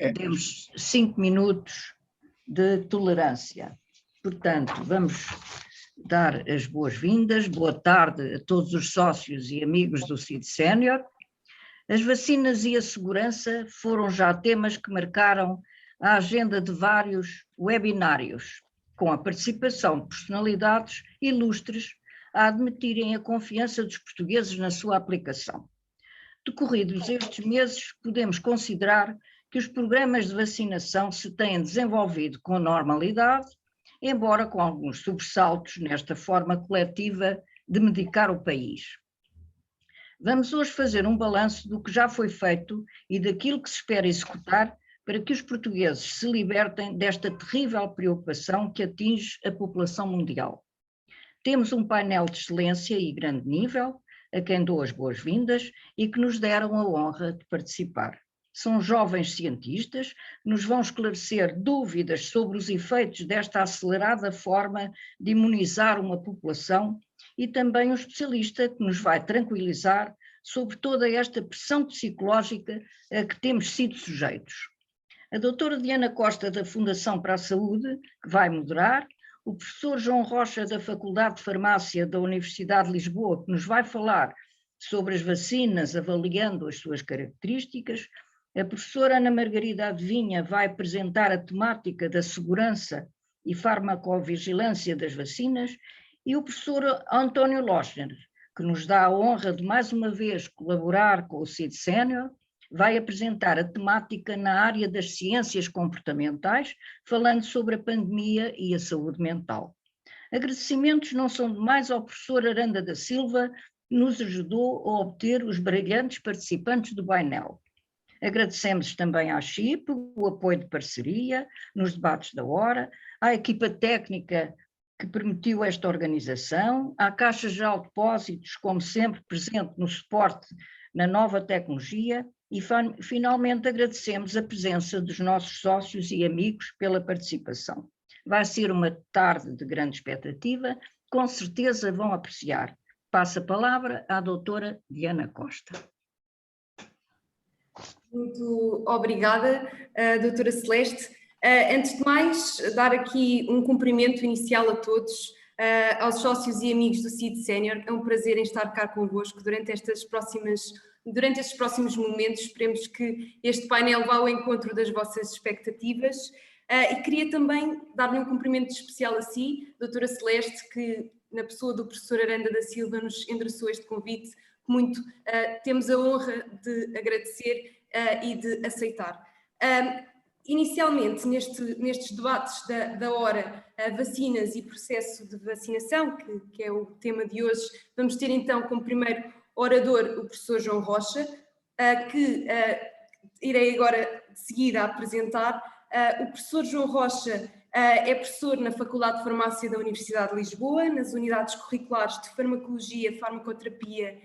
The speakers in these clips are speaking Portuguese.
demos 5 minutos de tolerância. Portanto, vamos dar as boas-vindas. Boa tarde a todos os sócios e amigos do CID Sénior. As vacinas e a segurança foram já temas que marcaram a agenda de vários webinários, com a participação de personalidades ilustres a admitirem a confiança dos portugueses na sua aplicação. Decorridos estes meses, podemos considerar que os programas de vacinação se têm desenvolvido com normalidade, embora com alguns sobressaltos nesta forma coletiva de medicar o país. Vamos hoje fazer um balanço do que já foi feito e daquilo que se espera executar para que os portugueses se libertem desta terrível preocupação que atinge a população mundial. Temos um painel de excelência e grande nível, a quem dou as boas-vindas e que nos deram a honra de participar. São jovens cientistas que nos vão esclarecer dúvidas sobre os efeitos desta acelerada forma de imunizar uma população e também um especialista que nos vai tranquilizar sobre toda esta pressão psicológica a que temos sido sujeitos. A doutora Diana Costa, da Fundação para a Saúde, que vai moderar, o professor João Rocha, da Faculdade de Farmácia da Universidade de Lisboa, que nos vai falar sobre as vacinas, avaliando as suas características. A professora Ana Margarida Adivinha vai apresentar a temática da segurança e farmacovigilância das vacinas, e o professor António Lochner, que nos dá a honra de mais uma vez colaborar com o CID Sénior, vai apresentar a temática na área das ciências comportamentais, falando sobre a pandemia e a saúde mental. Agradecimentos não são demais ao professor Aranda da Silva, que nos ajudou a obter os brilhantes participantes do painel. Agradecemos também à CHIP o apoio de parceria nos debates da hora, à equipa técnica que permitiu esta organização, à Caixa Geral de Depósitos, como sempre presente no suporte na nova tecnologia, e finalmente agradecemos a presença dos nossos sócios e amigos pela participação. Vai ser uma tarde de grande expectativa, com certeza vão apreciar. Passo a palavra à doutora Diana Costa. Muito obrigada, doutora Celeste. Antes de mais, dar aqui um cumprimento inicial a todos, aos sócios e amigos do CID Sénior. É um prazer em estar cá convosco durante estes próximos momentos. Esperemos que este painel vá ao encontro das vossas expectativas. E queria também dar-lhe um cumprimento especial a si, doutora Celeste, que na pessoa do professor Aranda da Silva nos endereçou este convite. Muito temos a honra de agradecer e de aceitar. Inicialmente, nestes debates da hora, vacinas e processo de vacinação, que é o tema de hoje, vamos ter então como primeiro orador o professor João Rocha, que irei agora de seguida apresentar. O professor João Rocha é professor na Faculdade de Farmácia da Universidade de Lisboa, nas unidades curriculares de Farmacologia, Farmacoterapia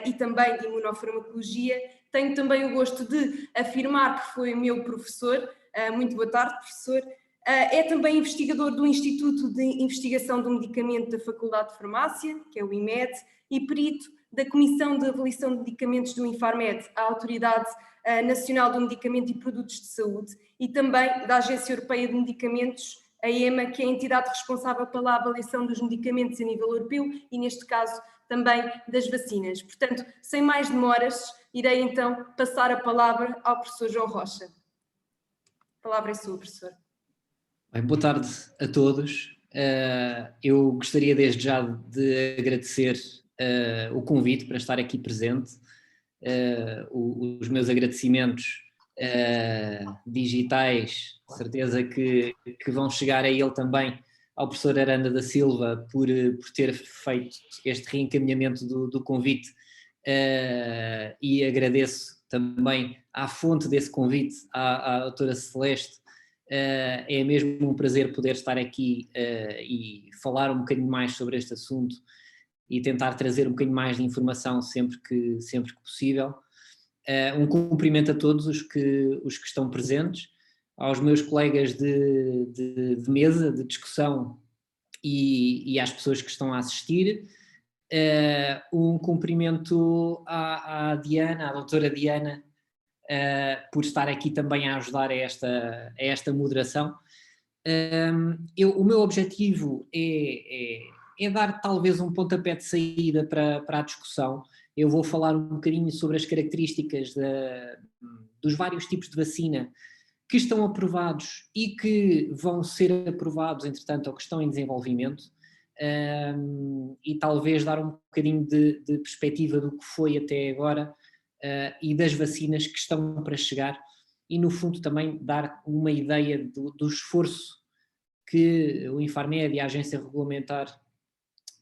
e também de Imunofarmacologia. Tenho também o gosto de afirmar que foi meu professor. Muito boa tarde, professor. É também investigador do Instituto de Investigação do Medicamento da Faculdade de Farmácia, que é o IMED, e perito da Comissão de Avaliação de Medicamentos do Infarmed, a Autoridade Nacional do Medicamento e Produtos de Saúde, e também da Agência Europeia de Medicamentos, a EMA, que é a entidade responsável pela avaliação dos medicamentos a nível europeu e, neste caso, também das vacinas. Portanto, sem mais demoras, irei então passar a palavra ao professor João Rocha. A palavra é sua, professor. Bem, boa tarde a todos. Eu gostaria desde já de agradecer o convite para estar aqui presente. Os meus agradecimentos digitais, certeza que vão chegar a ele também, ao professor Aranda da Silva, por ter feito este reencaminhamento do convite, e agradeço também à fonte desse convite, à doutora Celeste. É mesmo um prazer poder estar aqui e falar um bocadinho mais sobre este assunto e tentar trazer um bocadinho mais de informação sempre que possível. Um cumprimento a todos os que estão presentes, aos meus colegas de mesa, de discussão e às pessoas que estão a assistir. Um cumprimento à Diana, à doutora Diana, por estar aqui também a ajudar a esta moderação. O meu objetivo é dar talvez um pontapé de saída para a discussão. Eu vou falar um bocadinho sobre as características dos vários tipos de vacina que estão aprovados e que vão ser aprovados, entretanto, ou que estão em desenvolvimento, e talvez dar um bocadinho de perspectiva do que foi até agora e das vacinas que estão para chegar, e no fundo também dar uma ideia do esforço que o Infarmed e a Agência Regulamentar,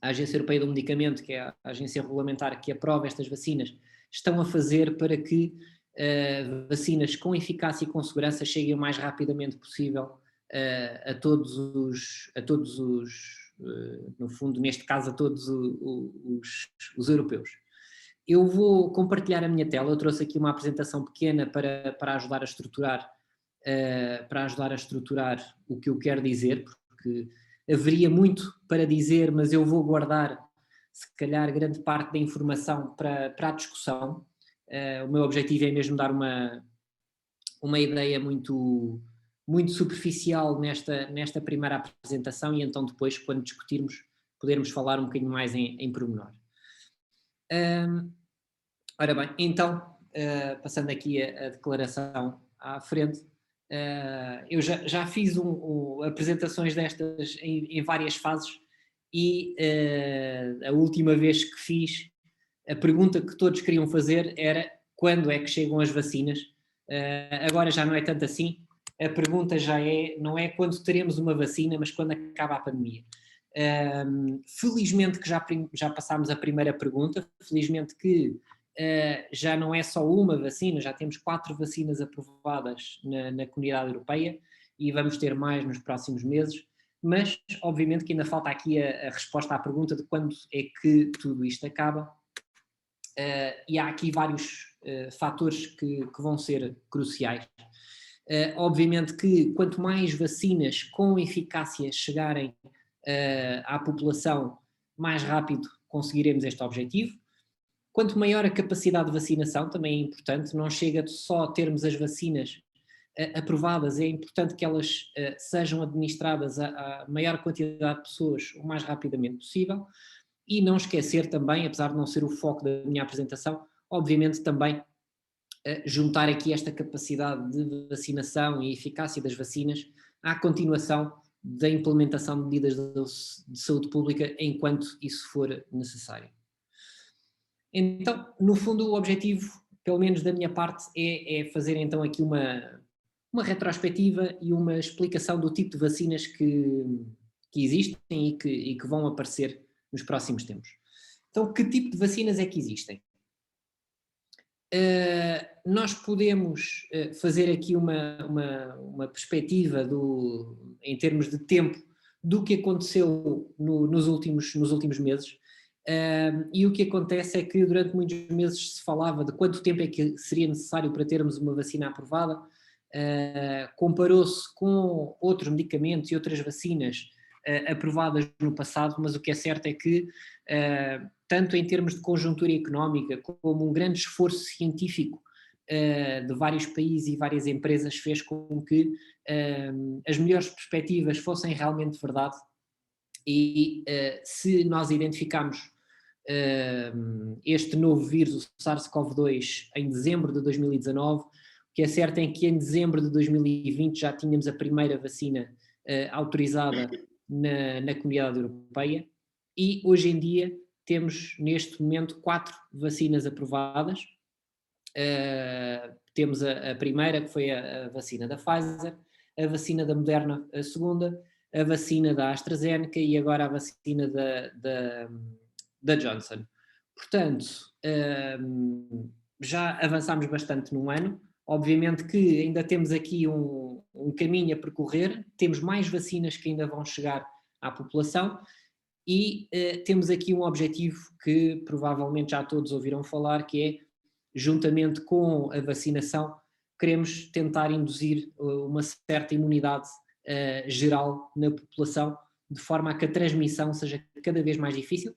a Agência Europeia do Medicamento, que é a agência regulamentar que aprova estas vacinas, estão a fazer para que vacinas com eficácia e com segurança cheguem o mais rapidamente possível a todos os no fundo, neste caso, a todos os europeus. Eu vou compartilhar a minha tela. Eu trouxe aqui uma apresentação pequena para ajudar a estruturar o que eu quero dizer, porque haveria muito para dizer, mas eu vou guardar, se calhar, grande parte da informação para a discussão. O meu objetivo é mesmo dar uma ideia muito, muito superficial nesta primeira apresentação, e então depois, quando discutirmos, podermos falar um bocadinho mais em pormenor. Ora bem, então, passando aqui a declaração à frente, eu já fiz apresentações destas em várias fases, e a última vez que fiz, a pergunta que todos queriam fazer era: quando é que chegam as vacinas? Agora já não é tanto assim. A pergunta não é quando teremos uma vacina, mas quando acaba a pandemia. Felizmente que já passámos a primeira pergunta, felizmente que já não é só uma vacina, já temos 4 vacinas aprovadas na Comunidade Europeia, e vamos ter mais nos próximos meses, mas obviamente que ainda falta aqui a resposta à pergunta de quando é que tudo isto acaba, e há aqui vários fatores que vão ser cruciais. Obviamente que quanto mais vacinas com eficácia chegarem à população, mais rápido conseguiremos este objetivo. Quanto maior a capacidade de vacinação, também é importante, não chega só a termos as vacinas aprovadas, é importante que elas sejam administradas à maior quantidade de pessoas o mais rapidamente possível, e não esquecer também, apesar de não ser o foco da minha apresentação, obviamente também juntar aqui esta capacidade de vacinação e eficácia das vacinas à continuação da implementação de medidas de saúde pública enquanto isso for necessário. Então, no fundo, o objetivo, pelo menos da minha parte, é fazer então aqui uma retrospectiva e uma explicação do tipo de vacinas que existem e que vão aparecer nos próximos tempos. Então, que tipo de vacinas é que existem? Nós podemos fazer aqui uma perspectiva em termos de tempo do que aconteceu nos últimos meses. E o que acontece é que durante muitos meses se falava de quanto tempo é que seria necessário para termos uma vacina aprovada. Comparou-se com outros medicamentos e outras vacinas aprovadas no passado, mas o que é certo é que, tanto em termos de conjuntura económica como um grande esforço científico de vários países e várias empresas, fez com que as melhores perspectivas fossem realmente verdade. E se nós identificarmos este novo vírus, o SARS-CoV-2, em dezembro de 2019, o que é certo é que em dezembro de 2020 já tínhamos a primeira vacina autorizada na Comunidade Europeia, e hoje em dia temos neste momento 4 vacinas aprovadas. Temos a primeira, que foi a vacina da Pfizer, a vacina da Moderna, a segunda, a vacina da AstraZeneca e agora a vacina da Johnson. Portanto, já avançámos bastante num ano. Obviamente que ainda temos aqui um caminho a percorrer, temos mais vacinas que ainda vão chegar à população, e temos aqui um objetivo que provavelmente já todos ouviram falar, que é, juntamente com a vacinação, queremos tentar induzir uma certa imunidade geral na população, de forma a que a transmissão seja cada vez mais difícil,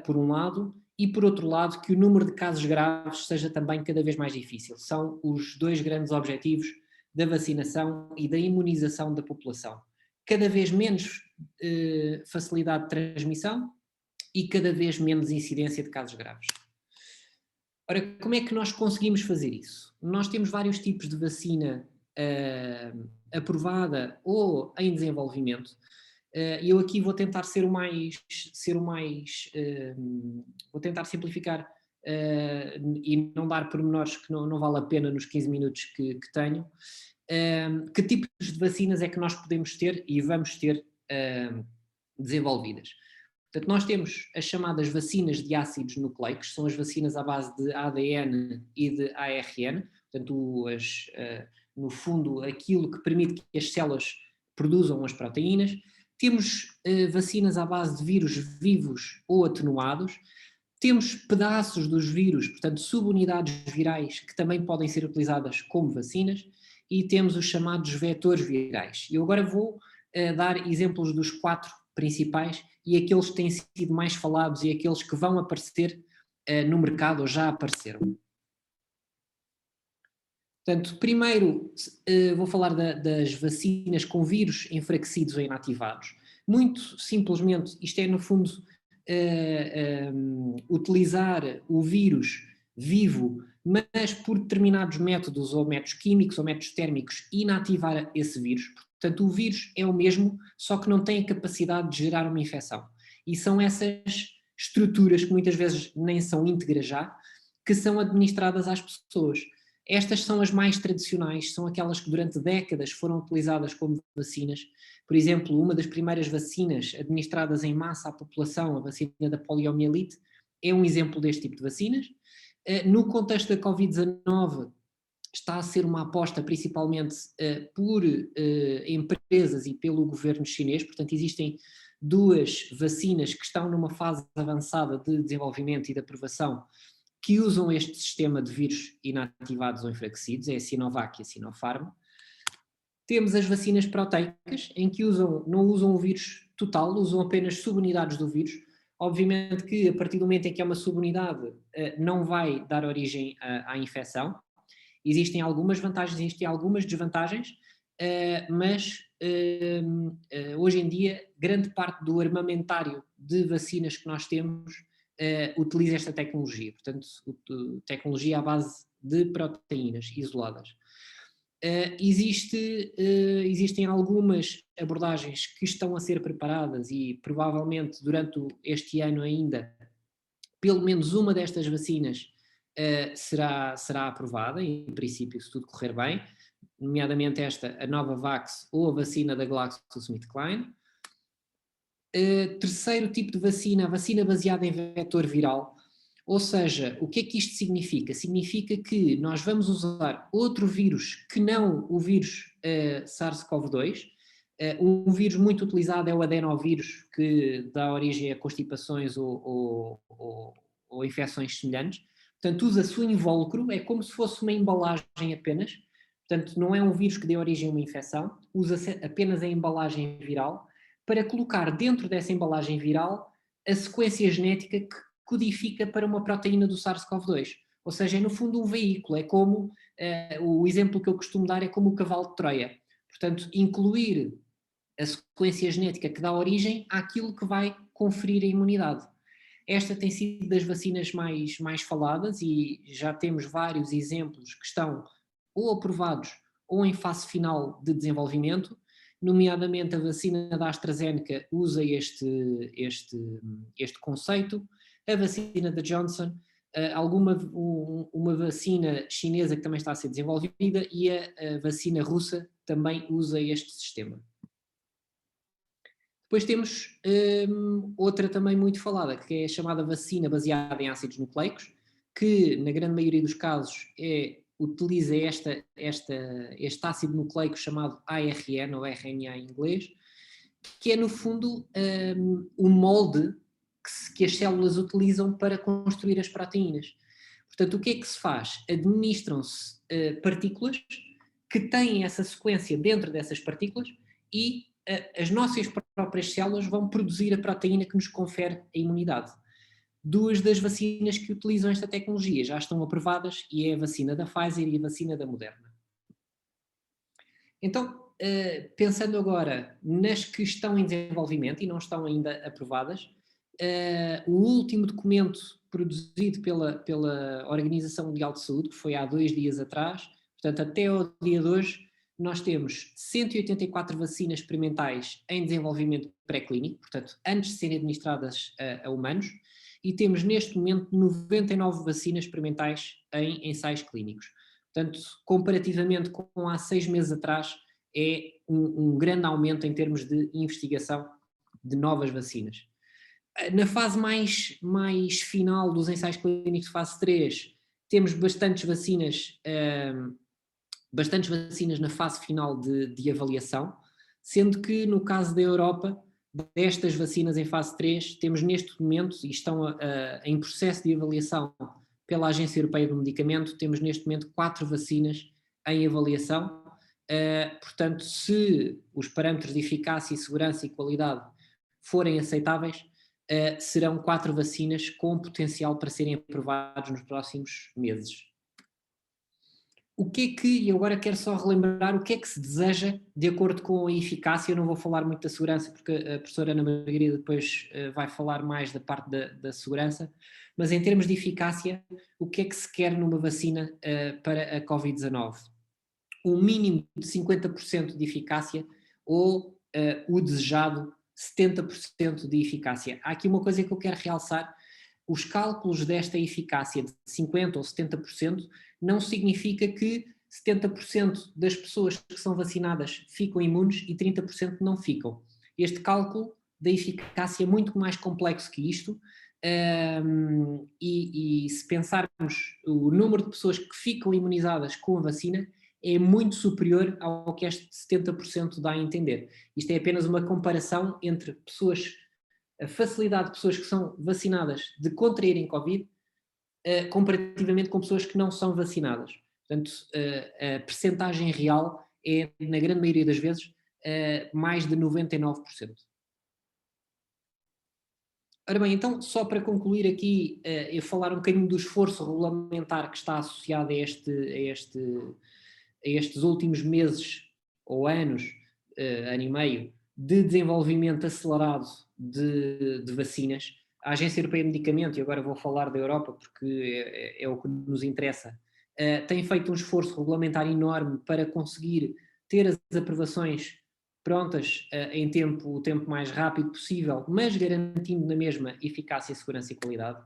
por um lado, e, por outro lado, que o número de casos graves seja também cada vez mais difícil. São os dois grandes objetivos da vacinação e da imunização da população. Cada vez menos facilidade de transmissão e cada vez menos incidência de casos graves. Ora, como é que nós conseguimos fazer isso? Nós temos vários tipos de vacina aprovada ou em desenvolvimento. Eu aqui vou tentar vou tentar simplificar e não dar pormenores que não vale a pena nos 15 minutos que tenho. Que tipos de vacinas é que nós podemos ter e vamos ter desenvolvidas? Portanto, nós temos as chamadas vacinas de ácidos nucleicos, são as vacinas à base de ADN e de ARN, portanto, no fundo, aquilo que permite que as células produzam as proteínas. Temos vacinas à base de vírus vivos ou atenuados. Temos pedaços dos vírus, portanto, subunidades virais, que também podem ser utilizadas como vacinas. E temos os chamados vetores virais. Eu agora vou dar exemplos dos 4 principais e aqueles que têm sido mais falados e aqueles que vão aparecer no mercado ou já apareceram. Portanto, primeiro vou falar das vacinas com vírus enfraquecidos ou inativados. Muito simplesmente, isto é no fundo utilizar o vírus vivo, mas por determinados métodos ou métodos químicos ou métodos térmicos inativar esse vírus. Portanto, o vírus é o mesmo, só que não tem a capacidade de gerar uma infecção. E são essas estruturas, que muitas vezes nem são íntegras já, que são administradas às pessoas. Estas são as mais tradicionais, são aquelas que durante décadas foram utilizadas como vacinas. Por exemplo, uma das primeiras vacinas administradas em massa à população, a vacina da poliomielite, é um exemplo deste tipo de vacinas. No contexto da Covid-19, está a ser uma aposta principalmente por empresas e pelo governo chinês, portanto existem 2 vacinas que estão numa fase avançada de desenvolvimento e de aprovação que usam este sistema de vírus inativados ou enfraquecidos, é a Sinovac e a Sinopharm. Temos as vacinas proteicas, em que não usam o vírus total, usam apenas subunidades do vírus. Obviamente que a partir do momento em que é uma subunidade não vai dar origem à infecção. Existem algumas vantagens, existem algumas desvantagens, mas hoje em dia grande parte do armamentário de vacinas que nós temos utiliza esta tecnologia, portanto tecnologia à base de proteínas isoladas. Existem algumas abordagens que estão a ser preparadas e provavelmente durante este ano ainda, pelo menos uma destas vacinas será aprovada, em princípio, se tudo correr bem, nomeadamente a Novavax ou a vacina da GlaxoSmithKline. Terceiro tipo de vacina, a vacina baseada em vetor viral. Ou seja, o que é que isto significa? Significa que nós vamos usar outro vírus que não o vírus SARS-CoV-2. Um vírus muito utilizado é o adenovírus, que dá origem a constipações ou infecções semelhantes. Portanto, usa-se o invólucro, é como se fosse uma embalagem apenas. Portanto, não é um vírus que dê origem a uma infecção, usa-se apenas a embalagem viral para colocar dentro dessa embalagem viral a sequência genética que codifica para uma proteína do SARS-CoV-2. Ou seja, é no fundo um veículo, é como, o exemplo que eu costumo dar é como o cavalo de Troia. Portanto, incluir a sequência genética que dá origem àquilo que vai conferir a imunidade. Esta tem sido das vacinas mais faladas e já temos vários exemplos que estão ou aprovados ou em fase final de desenvolvimento, nomeadamente a vacina da AstraZeneca usa este conceito, a vacina da Johnson, uma vacina chinesa que também está a ser desenvolvida e a vacina russa também usa este sistema. Depois temos outra também muito falada, que é a chamada vacina baseada em ácidos nucleicos, que na grande maioria dos casos utiliza este ácido nucleico chamado ARN ou RNA em inglês, que é no fundo o molde que as células utilizam para construir as proteínas. Portanto, o que é que se faz? Administram-se partículas que têm essa sequência dentro dessas partículas e as nossas próprias células vão produzir a proteína que nos confere a imunidade. duas das vacinas que utilizam esta tecnologia já estão aprovadas, e é a vacina da Pfizer e a vacina da Moderna. Então, pensando agora nas que estão em desenvolvimento e não estão ainda aprovadas, o último documento produzido pela Organização Mundial de Saúde, que foi há 2 dias atrás, portanto até ao dia de hoje, nós temos 184 vacinas experimentais em desenvolvimento pré-clínico, portanto antes de serem administradas a humanos, e temos neste momento 99 vacinas experimentais em ensaios clínicos. Portanto, comparativamente com há 6 meses atrás, é um grande aumento em termos de investigação de novas vacinas. Na fase mais final dos ensaios clínicos de fase 3, temos bastantes vacinas na fase final de avaliação, sendo que no caso da Europa, destas vacinas em fase 3, temos neste momento, e estão em processo de avaliação pela Agência Europeia do Medicamento, temos neste momento 4 vacinas em avaliação. Portanto, se os parâmetros de eficácia, segurança e qualidade forem aceitáveis, serão 4 vacinas com potencial para serem aprovadas nos próximos meses. O que é que, e agora quero só relembrar, o que é que se deseja de acordo com a eficácia? Eu não vou falar muito da segurança, porque a professora Ana Margarida depois vai falar mais da parte da segurança, mas em termos de eficácia, o que é que se quer numa vacina para a Covid-19? Um mínimo de 50% de eficácia ou o desejado 70% de eficácia. Há aqui uma coisa que eu quero realçar: os cálculos desta eficácia de 50% ou 70% não significa que 70% das pessoas que são vacinadas ficam imunes e 30% não ficam. Este cálculo da eficácia é muito mais complexo que isto, e se pensarmos o número de pessoas que ficam imunizadas com a vacina, é muito superior ao que este 70% dá a entender. Isto é apenas uma comparação entre pessoas, a facilidade de pessoas que são vacinadas de contraírem Covid, comparativamente com pessoas que não são vacinadas. Portanto, a percentagem real é, na grande maioria das vezes, mais de 99%. Ora bem, então, só para concluir aqui, eu falar um bocadinho do esforço regulamentar que está associado a estes últimos meses ou anos, ano e meio, de desenvolvimento acelerado de vacinas. A Agência Europeia de Medicamento, e agora vou falar da Europa porque é o que nos interessa, tem feito um esforço regulamentar enorme para conseguir ter as aprovações prontas em o tempo mais rápido possível, mas garantindo na mesma eficácia, segurança e qualidade.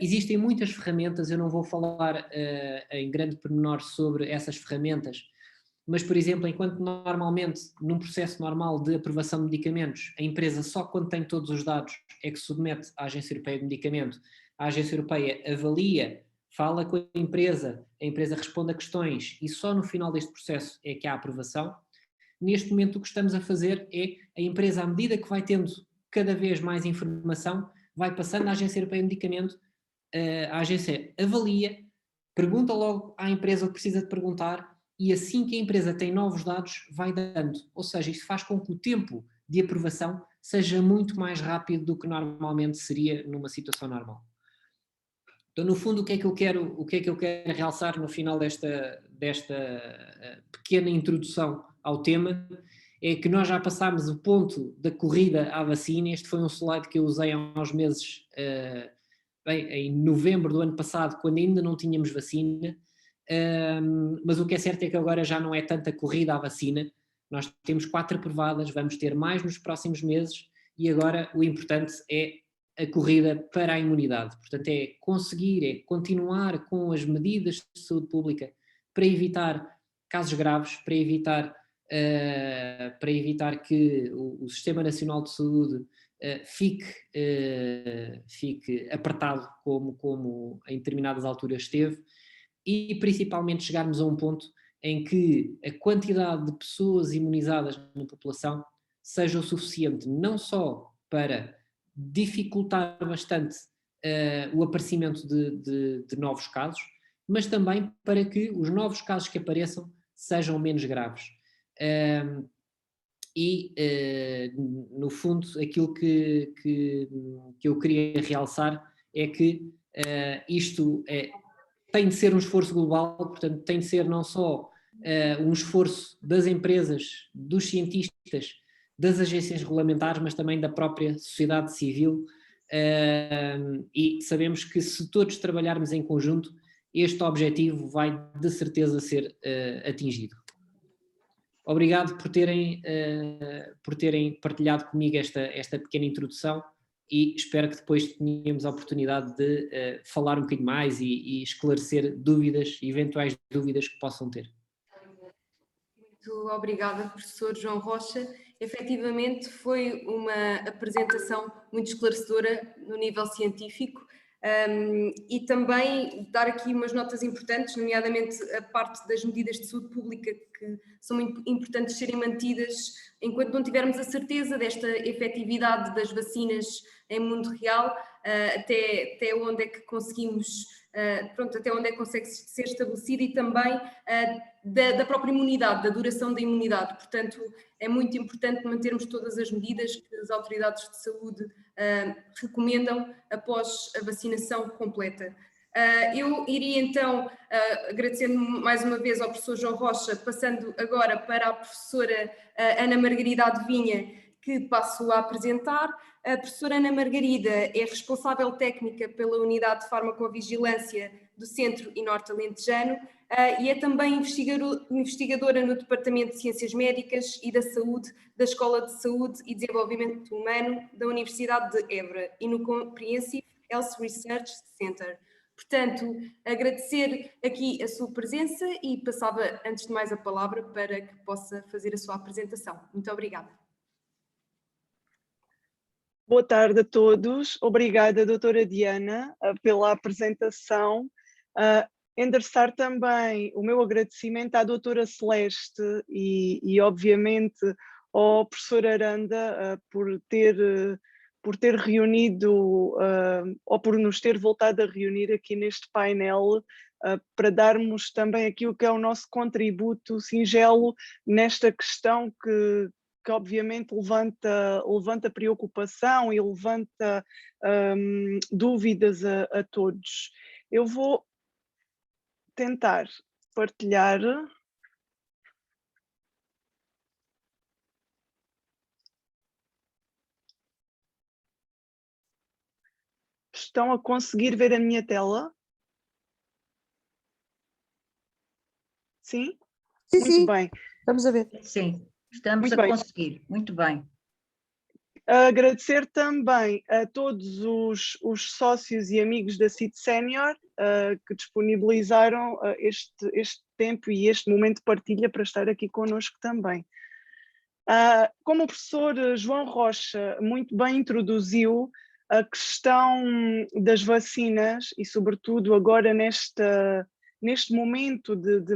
Existem muitas ferramentas, eu não vou falar em grande pormenor sobre essas ferramentas, mas, por exemplo, enquanto normalmente, num processo normal de aprovação de medicamentos, a empresa só quando tem todos os dados é que submete à Agência Europeia de Medicamento, a Agência Europeia avalia, fala com a empresa responde a questões e só no final deste processo é que há aprovação. Neste momento o que estamos a fazer é, a empresa, à medida que vai tendo cada vez mais informação, vai passando à Agência Europeia de Medicamento, a agência avalia, pergunta logo à empresa o que precisa de perguntar e assim que a empresa tem novos dados vai dando. Ou seja, isto faz com que o tempo de aprovação seja muito mais rápido do que normalmente seria numa situação normal. Então, no fundo, o que é que eu quero realçar no final desta pequena introdução ao tema é que nós já passámos o ponto da corrida à vacina. Este foi um slide que eu usei há uns meses, em novembro do ano passado, quando ainda não tínhamos vacina, mas o que é certo é que agora já não é tanta corrida à vacina. Nós temos 4 aprovadas, vamos ter mais nos próximos meses e agora o importante é a corrida para a imunidade. Portanto, é continuar com as medidas de saúde pública para evitar casos graves, para evitar que o Sistema Nacional de Saúde fique apertado como em determinadas alturas esteve, e principalmente chegarmos a um ponto em que a quantidade de pessoas imunizadas na população seja o suficiente não só para dificultar bastante o aparecimento de novos casos, mas também para que os novos casos que apareçam sejam menos graves. No fundo, aquilo que eu queria realçar é que isto tem de ser um esforço global, portanto tem de ser não só um esforço das empresas, dos cientistas, das agências regulamentares, mas também da própria sociedade civil, e sabemos que se todos trabalharmos em conjunto, este objetivo vai de certeza ser atingido. Obrigado por terem partilhado comigo esta pequena introdução e espero que depois tenhamos a oportunidade de falar um bocadinho mais e esclarecer dúvidas, eventuais dúvidas que possam ter. Muito obrigada, professor João Rocha. Efetivamente foi uma apresentação muito esclarecedora no nível científico. E também dar aqui umas notas importantes, nomeadamente a parte das medidas de saúde pública, que são muito importantes serem mantidas enquanto não tivermos a certeza desta efetividade das vacinas em mundo real, até onde é que conseguimos, até onde é que consegue ser estabelecida, e também da própria imunidade, da duração da imunidade. Portanto, é muito importante mantermos todas as medidas que as autoridades de saúde recomendam após a vacinação completa. Eu iria então, agradecendo mais uma vez ao professor João Rocha, passando agora para a professora Ana Margarida Adivinha, que passo a apresentar. A professora Ana Margarida é responsável técnica pela Unidade de Farmacovigilância do Centro e Norte Alentejano e é também investigadora no Departamento de Ciências Médicas e da Saúde da Escola de Saúde e Desenvolvimento Humano da Universidade de Évora e no Comprehensive Health Research Center. Portanto, agradecer aqui a sua presença e passava, antes de mais, a palavra para que possa fazer a sua apresentação. Muito obrigada. Boa tarde a todos. Obrigada, doutora Diana, pela apresentação. Endereçar também o meu agradecimento à doutora Celeste e obviamente, ao professor Aranda por ter reunido, ou por nos ter voltado a reunir aqui neste painel, para darmos também aqui o que é o nosso contributo singelo nesta questão que obviamente levanta preocupação e levanta dúvidas a todos. Eu vou tentar partilhar. Estão a conseguir ver a minha tela? Sim? Sim, Muito sim. bem. Vamos a ver. Sim, estamos Muito a bem. conseguir. Muito bem. Agradecer também a todos os sócios e amigos da CIT Sénior que disponibilizaram este tempo e este momento de partilha para estar aqui connosco também. Como o professor João Rocha muito bem introduziu, a questão das vacinas e sobretudo agora neste momento de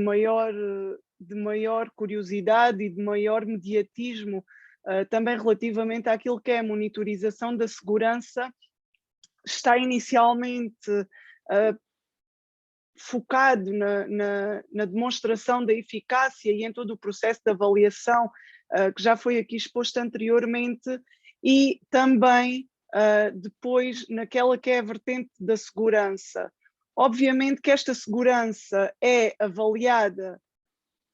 maior curiosidade e de maior mediatismo, também relativamente àquilo que é a monitorização da segurança, está inicialmente focado na demonstração da eficácia e em todo o processo de avaliação que já foi aqui exposto anteriormente, e também depois naquela que é a vertente da segurança. Obviamente que esta segurança é avaliada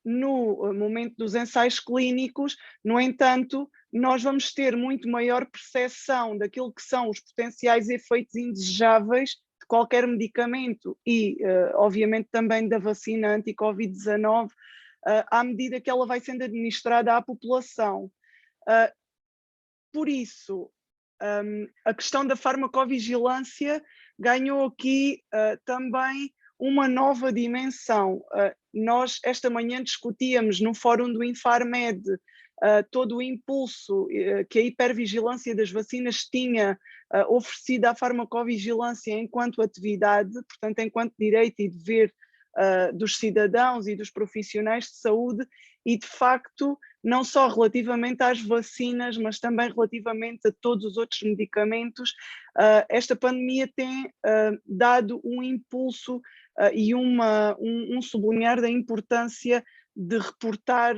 no momento dos ensaios clínicos, no entanto, nós vamos ter muito maior percepção daquilo que são os potenciais efeitos indesejáveis de qualquer medicamento e, obviamente, também da vacina anti-Covid-19, à medida que ela vai sendo administrada à população. Por isso, a questão da farmacovigilância ganhou aqui também uma nova dimensão. Nós esta manhã discutíamos no fórum do Infarmed todo o impulso que a hipervigilância das vacinas tinha oferecido à farmacovigilância enquanto atividade, portanto enquanto direito e dever dos cidadãos e dos profissionais de saúde, e de facto não só relativamente às vacinas, mas também relativamente a todos os outros medicamentos, esta pandemia tem dado um impulso e um sublinhar da importância de reportar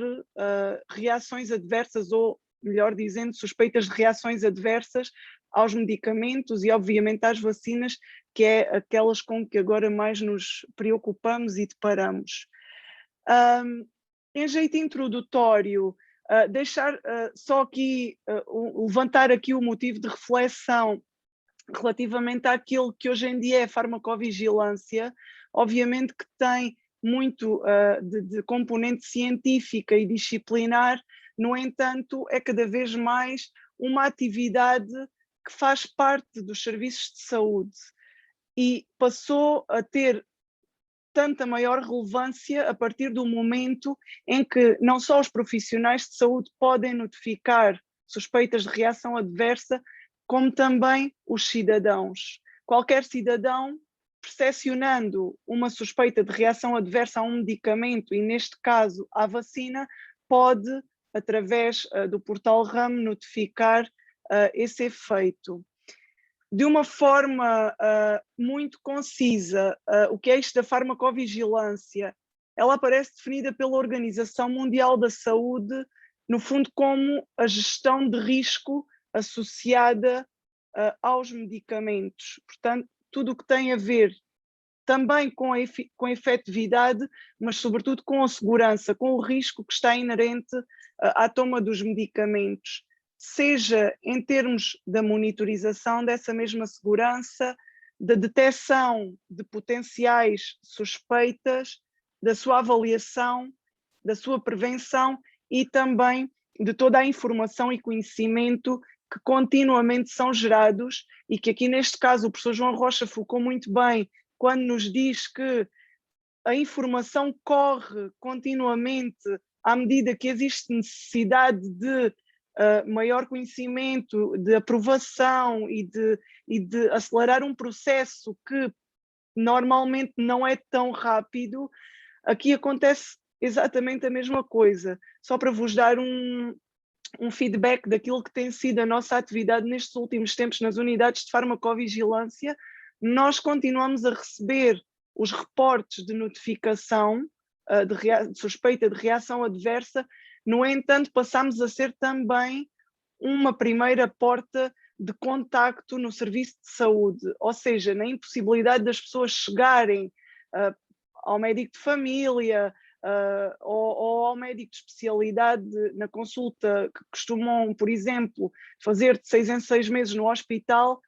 reações adversas ou melhor dizendo, suspeitas de reações adversas aos medicamentos e, obviamente, às vacinas, que é aquelas com que agora mais nos preocupamos e deparamos. Em jeito introdutório, deixar só aqui, levantar aqui o motivo de reflexão relativamente àquilo que hoje em dia é a farmacovigilância, obviamente que tem muito de componente científica e disciplinar, no entanto, é cada vez mais uma atividade que faz parte dos serviços de saúde e passou a ter tanta maior relevância a partir do momento em que não só os profissionais de saúde podem notificar suspeitas de reação adversa, como também os cidadãos. Qualquer cidadão, percepcionando uma suspeita de reação adversa a um medicamento, e neste caso à vacina, pode, através do portal RAM, notificar esse efeito. De uma forma muito concisa, o que é isto da farmacovigilância? Ela aparece definida pela Organização Mundial da Saúde, no fundo, como a gestão de risco associada aos medicamentos. Portanto, tudo o que tem a ver também com a efetividade, mas sobretudo com a segurança, com o risco que está inerente à toma dos medicamentos, seja em termos da monitorização dessa mesma segurança, da detecção de potenciais suspeitas, da sua avaliação, da sua prevenção e também de toda a informação e conhecimento que continuamente são gerados e que aqui neste caso o professor João Rocha focou muito bem quando nos diz que a informação corre continuamente à medida que existe necessidade de maior conhecimento, de aprovação e de acelerar um processo que normalmente não é tão rápido. Aqui acontece exatamente a mesma coisa. Só para vos dar um feedback daquilo que tem sido a nossa atividade nestes últimos tempos nas unidades de farmacovigilância, nós continuamos a receber os reportes de notificação de suspeita de reação adversa. No entanto, passamos a ser também uma primeira porta de contacto no serviço de saúde, ou seja, na impossibilidade das pessoas chegarem ao médico de família ou ao médico de especialidade na consulta que costumam, por exemplo, fazer de 6 em 6 meses no hospital.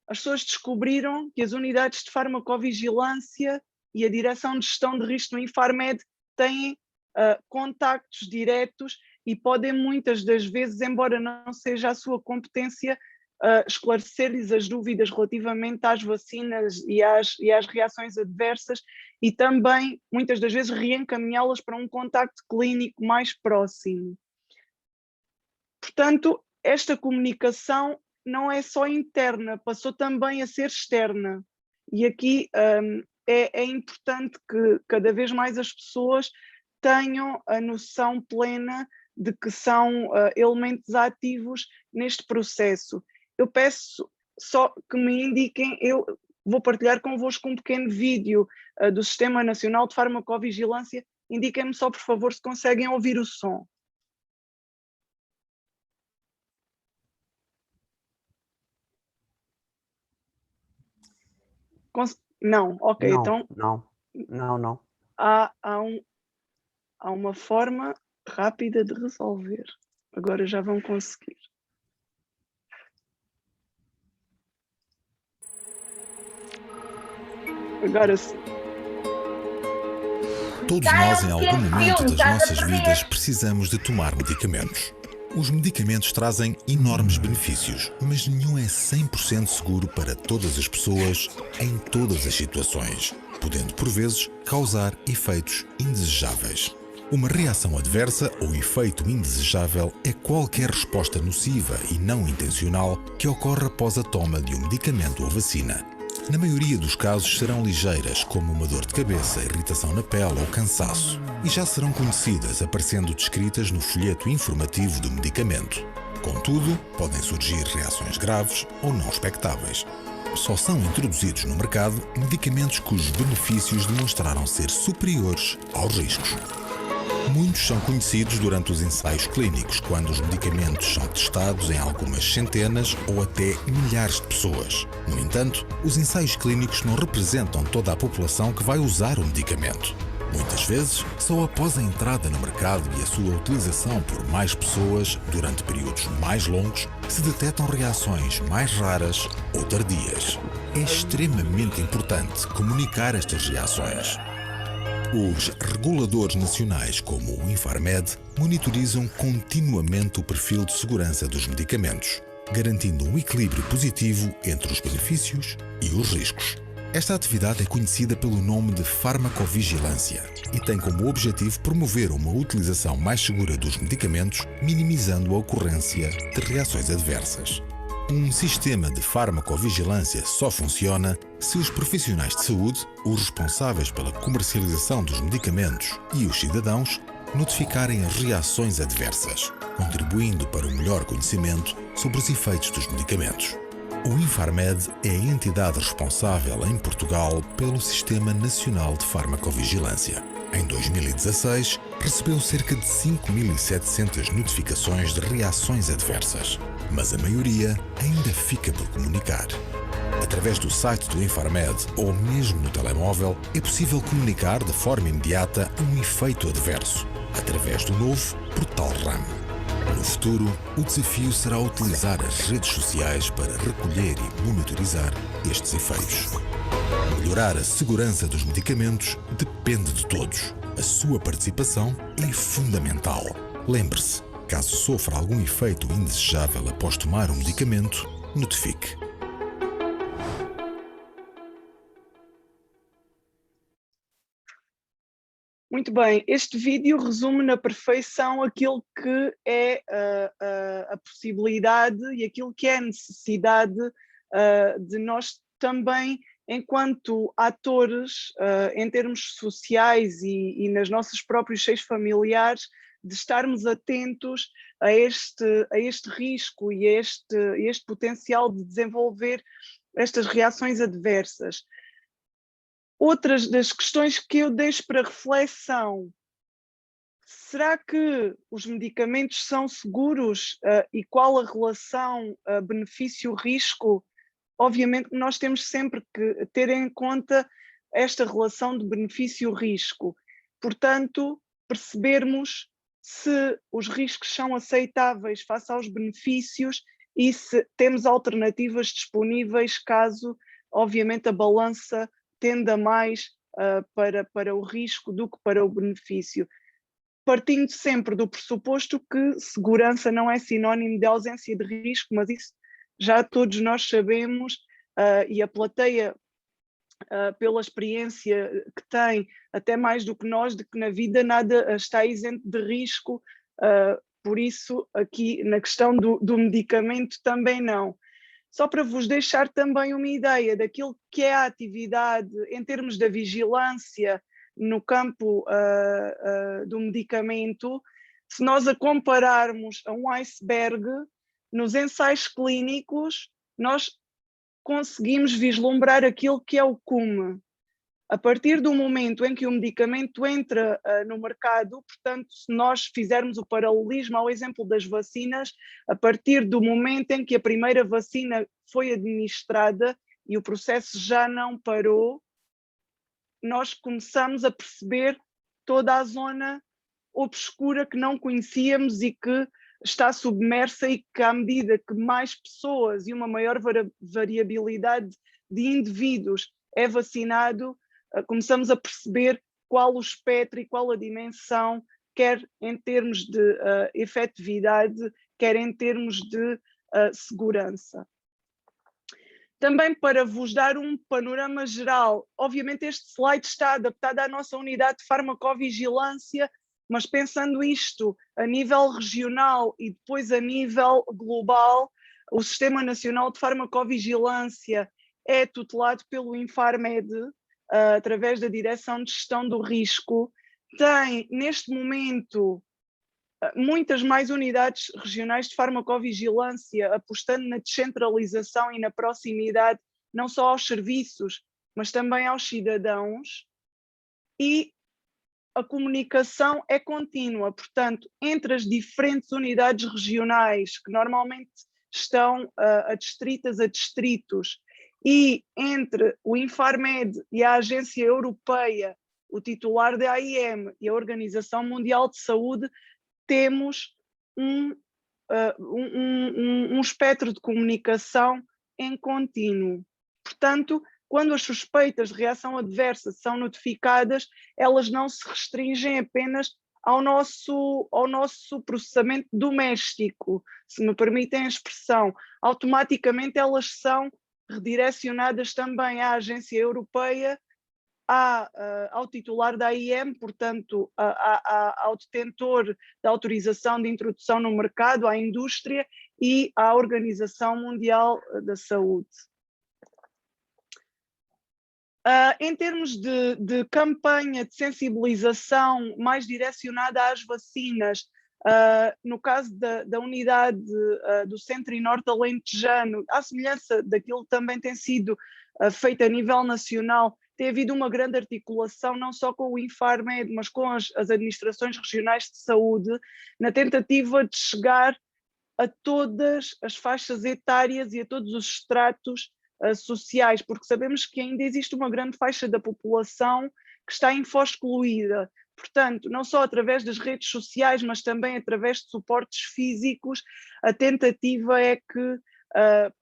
As pessoas descobriram que as unidades de farmacovigilância e a Direção de Gestão de Risco no Infarmed têm contactos diretos e podem muitas das vezes, embora não seja a sua competência, esclarecer-lhes as dúvidas relativamente às vacinas e às reações adversas e também, muitas das vezes, reencaminhá-las para um contacto clínico mais próximo. Portanto, esta comunicação não é só interna, passou também a ser externa. E aqui é importante que cada vez mais as pessoas tenham a noção plena de que são elementos ativos neste processo. Eu peço só que me indiquem, eu vou partilhar convosco um pequeno vídeo do Sistema Nacional de Farmacovigilância. Indiquem-me só, por favor, se conseguem ouvir o som. Não, ok, Não, então não. há uma forma rápida de resolver. Agora já vão conseguir. Agora sim. Todos nós, em algum momento das nossas vidas, precisamos de tomar medicamentos. Os medicamentos trazem enormes benefícios, mas nenhum é 100% seguro para todas as pessoas, em todas as situações, podendo, por vezes, causar efeitos indesejáveis. Uma reação adversa ou efeito indesejável é qualquer resposta nociva e não intencional que ocorre após a toma de um medicamento ou vacina. Na maioria dos casos serão ligeiras, como uma dor de cabeça, irritação na pele ou cansaço, e já serão conhecidas aparecendo descritas no folheto informativo do medicamento. Contudo, podem surgir reações graves ou não expectáveis. Só são introduzidos no mercado medicamentos cujos benefícios demonstraram ser superiores aos riscos. Muitos são conhecidos durante os ensaios clínicos, quando os medicamentos são testados em algumas centenas ou até milhares de pessoas. No entanto, os ensaios clínicos não representam toda a população que vai usar o medicamento. Muitas vezes, só após a entrada no mercado e a sua utilização por mais pessoas durante períodos mais longos, se detectam reações mais raras ou tardias. É extremamente importante comunicar estas reações. Os reguladores nacionais, como o Infarmed, monitorizam continuamente o perfil de segurança dos medicamentos, garantindo um equilíbrio positivo entre os benefícios e os riscos. Esta atividade é conhecida pelo nome de farmacovigilância e tem como objetivo promover uma utilização mais segura dos medicamentos, minimizando a ocorrência de reações adversas. Um sistema de farmacovigilância só funciona se os profissionais de saúde, os responsáveis pela comercialização dos medicamentos e os cidadãos notificarem as reações adversas, contribuindo para um melhor conhecimento sobre os efeitos dos medicamentos. O Infarmed é a entidade responsável em Portugal pelo Sistema Nacional de Farmacovigilância. Em 2016, recebeu cerca de 5.700 notificações de reações adversas, mas a maioria ainda fica por comunicar. Através do site do Infarmed ou mesmo no telemóvel, é possível comunicar de forma imediata um efeito adverso, através do novo Portal RAM. No futuro, o desafio será utilizar as redes sociais para recolher e monitorizar estes efeitos. Melhorar a segurança dos medicamentos depende de todos. A sua participação é fundamental. Lembre-se, caso sofra algum efeito indesejável após tomar um medicamento, notifique. Muito bem, este vídeo resume na perfeição aquilo que é a possibilidade e aquilo que é a necessidade de nós também, enquanto atores, em termos sociais e nas nossas próprios seios familiares, de estarmos atentos a este risco e a este potencial de desenvolver estas reações adversas. Outras das questões que eu deixo para reflexão: será que os medicamentos são seguros e qual a relação benefício-risco? Obviamente que nós temos sempre que ter em conta esta relação de benefício-risco. Portanto, percebermos se os riscos são aceitáveis face aos benefícios e se temos alternativas disponíveis caso, obviamente, a balança tenda mais para o risco do que para o benefício. Partindo sempre do pressuposto que segurança não é sinónimo de ausência de risco, mas isso já todos nós sabemos e a plateia, pela experiência que tem, até mais do que nós, de que na vida nada está isento de risco, por isso aqui na questão do medicamento também não. Só para vos deixar também uma ideia daquilo que é a atividade em termos da vigilância no campo do medicamento, se nós a compararmos a um iceberg, nos ensaios clínicos nós conseguimos vislumbrar aquilo que é o cume. A partir do momento em que o medicamento entra no mercado, portanto, se nós fizermos o paralelismo ao exemplo das vacinas, a partir do momento em que a primeira vacina foi administrada e o processo já não parou, nós começamos a perceber toda a zona obscura que não conhecíamos e que está submersa, e que à medida que mais pessoas e uma maior variabilidade de indivíduos é vacinado, começamos a perceber qual o espectro e qual a dimensão, quer em termos de efetividade, quer em termos de segurança. Também para vos dar um panorama geral, obviamente este slide está adaptado à nossa unidade de farmacovigilância, mas pensando isto a nível regional e depois a nível global, o Sistema Nacional de Farmacovigilância é tutelado pelo Infarmed, através da Direção de Gestão do Risco. Tem, neste momento, muitas mais unidades regionais de farmacovigilância, apostando na descentralização e na proximidade, não só aos serviços, mas também aos cidadãos. E a comunicação é contínua, portanto, entre as diferentes unidades regionais, que normalmente estão adstritas a distritos, e entre o Infarmed e a Agência Europeia, o titular da AIM e a Organização Mundial de Saúde, temos um espectro de comunicação em contínuo. Portanto, quando as suspeitas de reação adversa são notificadas, elas não se restringem apenas ao nosso processamento doméstico, se me permitem a expressão. Automaticamente elas são redirecionadas também à Agência Europeia, ao titular da AIM, portanto, ao detentor da autorização de introdução no mercado, à indústria e à Organização Mundial da Saúde. Em termos de campanha de sensibilização mais direcionada às vacinas, no caso da unidade do Centro e Norte Alentejano, à semelhança daquilo que também tem sido feito a nível nacional, tem havido uma grande articulação não só com o Infarmed, mas com as administrações regionais de saúde, na tentativa de chegar a todas as faixas etárias e a todos os estratos sociais, porque sabemos que ainda existe uma grande faixa da população que está info-excluída. Portanto, não só através das redes sociais, mas também através de suportes físicos, a tentativa é que,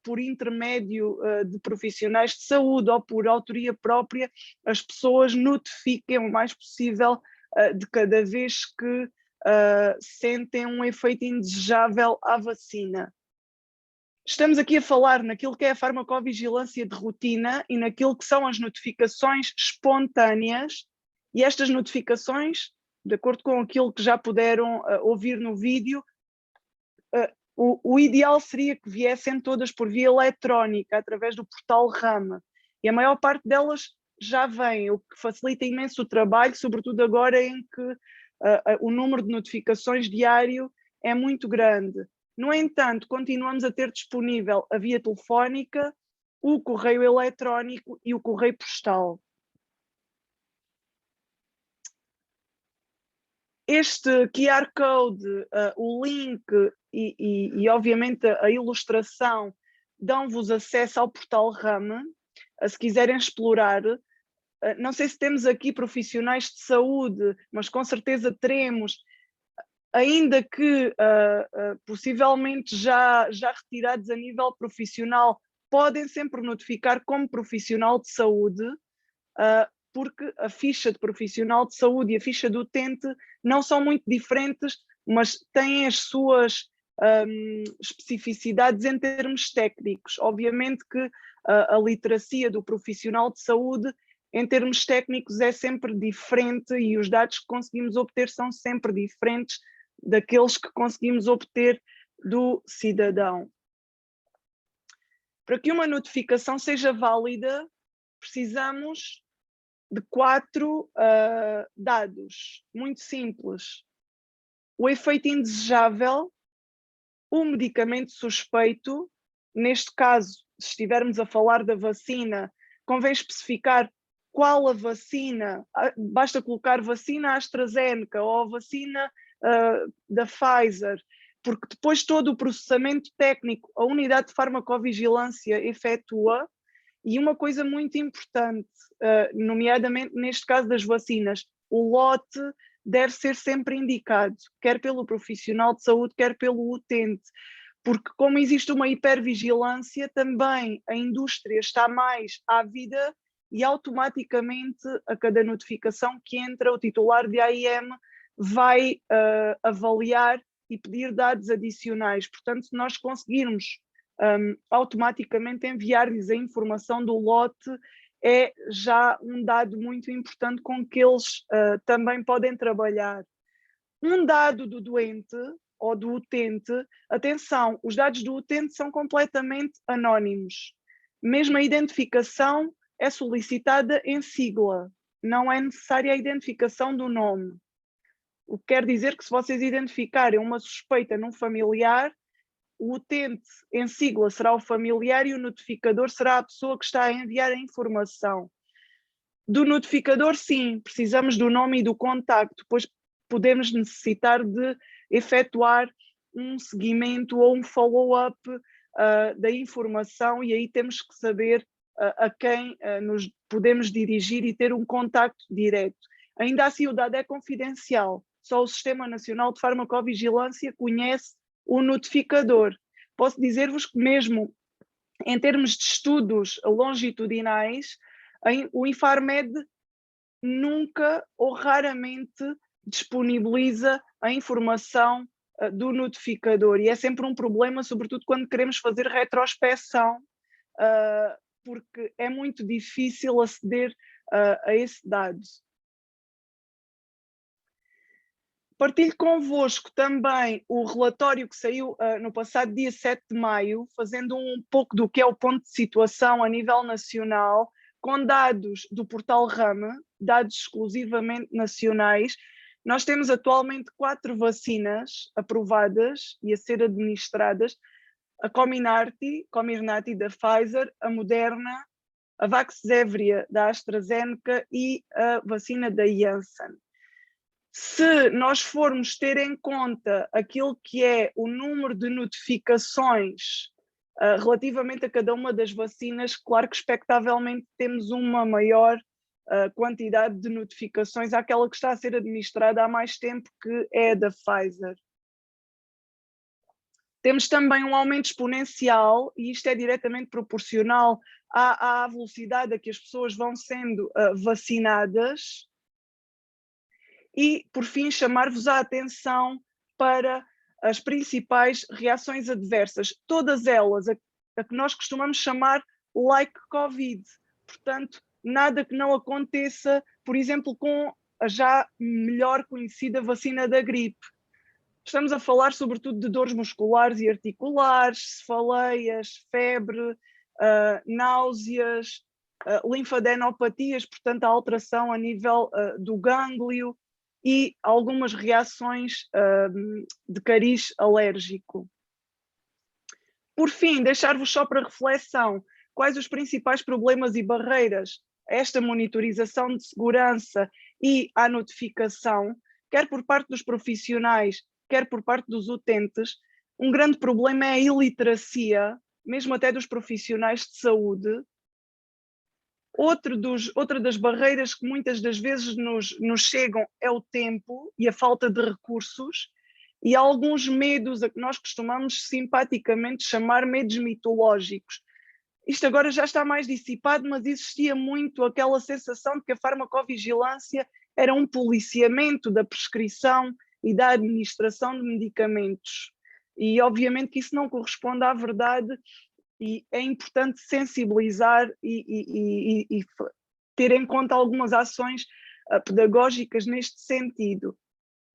por intermédio de profissionais de saúde ou por autoria própria, as pessoas notifiquem o mais possível de cada vez que sentem um efeito indesejável à vacina. Estamos aqui a falar naquilo que é a farmacovigilância de rotina e naquilo que são as notificações espontâneas, e estas notificações, de acordo com aquilo que já puderam ouvir no vídeo, o ideal seria que viessem todas por via eletrónica, através do portal RAM, e a maior parte delas já vem, o que facilita imenso o trabalho, sobretudo agora em que o número de notificações diário é muito grande. No entanto, continuamos a ter disponível a via telefónica, o correio eletrónico e o correio postal. Este QR Code, o link e obviamente a ilustração dão-vos acesso ao portal RAM, se quiserem explorar. Não sei se temos aqui profissionais de saúde, mas com certeza teremos, ainda que possivelmente já retirados a nível profissional, podem sempre notificar como profissional de saúde, porque a ficha de profissional de saúde e a ficha do utente não são muito diferentes, mas têm as suas especificidades em termos técnicos. Obviamente que a literacia do profissional de saúde, em termos técnicos, é sempre diferente e os dados que conseguimos obter são sempre diferentes daqueles que conseguimos obter do cidadão. Para que uma notificação seja válida, precisamos de 4 dados muito simples: o efeito indesejável, o medicamento suspeito. Neste caso, se estivermos a falar da vacina, convém especificar qual a vacina, basta colocar vacina AstraZeneca ou vacina da Pfizer, porque depois todo o processamento técnico a unidade de farmacovigilância efetua. E uma coisa muito importante, nomeadamente neste caso das vacinas, o lote deve ser sempre indicado, quer pelo profissional de saúde, quer pelo utente, porque como existe uma hipervigilância, também a indústria está mais ávida e automaticamente a cada notificação que entra, o titular de AIM vai avaliar e pedir dados adicionais. Portanto, se nós conseguirmos automaticamente enviar-lhes a informação do lote, é já um dado muito importante com que eles também podem trabalhar. Um dado do doente ou do utente, atenção, os dados do utente são completamente anónimos. Mesmo a identificação é solicitada em sigla, não é necessária a identificação do nome. O que quer dizer que se vocês identificarem uma suspeita num familiar, o utente em sigla será o familiar e o notificador será a pessoa que está a enviar a informação. Do notificador, sim, precisamos do nome e do contacto, pois podemos necessitar de efetuar um seguimento ou um follow-up da informação, e aí temos que saber a quem nos podemos dirigir e ter um contacto direto. Ainda assim, o dado é confidencial, só o Sistema Nacional de Farmacovigilância conhece o notificador. Posso dizer-vos que mesmo em termos de estudos longitudinais, o Infarmed nunca ou raramente disponibiliza a informação do notificador, e é sempre um problema, sobretudo quando queremos fazer retrospecção, porque é muito difícil aceder a esse dado. Partilho convosco também o relatório que saiu no passado dia 7 de maio, fazendo um pouco do que é o ponto de situação a nível nacional, com dados do portal Rama, dados exclusivamente nacionais. Nós temos atualmente 4 vacinas aprovadas e a ser administradas: a Comirnaty da Pfizer, a Moderna, a Vaxzevria da AstraZeneca e a vacina da Janssen. Se nós formos ter em conta aquilo que é o número de notificações relativamente a cada uma das vacinas, claro que expectavelmente temos uma maior quantidade de notificações àquela que está a ser administrada há mais tempo, que é a da Pfizer. Temos também um aumento exponencial, e isto é diretamente proporcional à velocidade a que as pessoas vão sendo vacinadas. E, por fim, chamar-vos a atenção para as principais reações adversas, todas elas a que nós costumamos chamar like Covid. Portanto, nada que não aconteça, por exemplo, com a já melhor conhecida vacina da gripe. Estamos a falar sobretudo de dores musculares e articulares, cefaleias, febre, náuseas, linfadenopatias, portanto a alteração a nível do gânglio, e algumas reações de cariz alérgico. Por fim, deixar-vos só para reflexão quais os principais problemas e barreiras a esta monitorização de segurança e à notificação, quer por parte dos profissionais, quer por parte dos utentes. Um grande problema é a iliteracia, mesmo até dos profissionais de saúde. Outra das barreiras que muitas das vezes nos chegam é o tempo e a falta de recursos, e alguns medos a que nós costumamos simpaticamente chamar medos mitológicos. Isto agora já está mais dissipado, mas existia muito aquela sensação de que a farmacovigilância era um policiamento da prescrição e da administração de medicamentos. E obviamente que isso não corresponde à verdade, e é importante sensibilizar e ter em conta algumas ações pedagógicas neste sentido.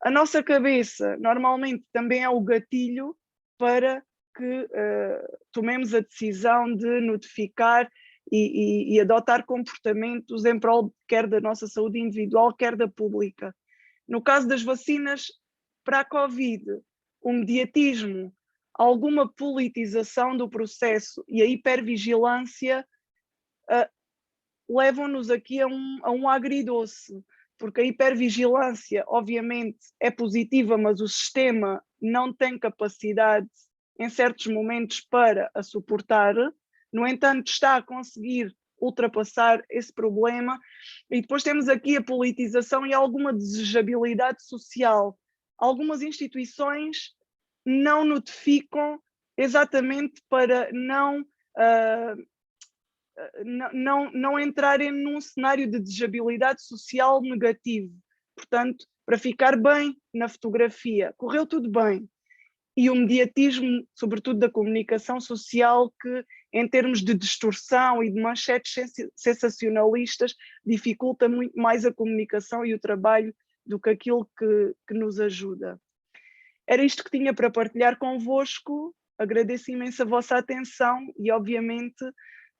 A nossa cabeça normalmente também é o gatilho para que tomemos a decisão de notificar e adotar comportamentos em prol quer da nossa saúde individual, quer da pública. No caso das vacinas para a Covid, o mediatismo, alguma politização do processo e a hipervigilância levam-nos aqui a um agridoce, porque a hipervigilância obviamente é positiva, mas o sistema não tem capacidade em certos momentos para a suportar. No entanto, está a conseguir ultrapassar esse problema, e depois temos aqui a politização e alguma desejabilidade social. Algumas instituições não notificam exatamente para não entrarem num cenário de desejabilidade social negativo. Portanto, para ficar bem na fotografia, correu tudo bem. E o mediatismo, sobretudo da comunicação social, que em termos de distorção e de manchetes sensacionalistas, dificulta muito mais a comunicação e o trabalho do que aquilo que nos ajuda. Era isto que tinha para partilhar convosco. Agradeço imenso a vossa atenção e, obviamente,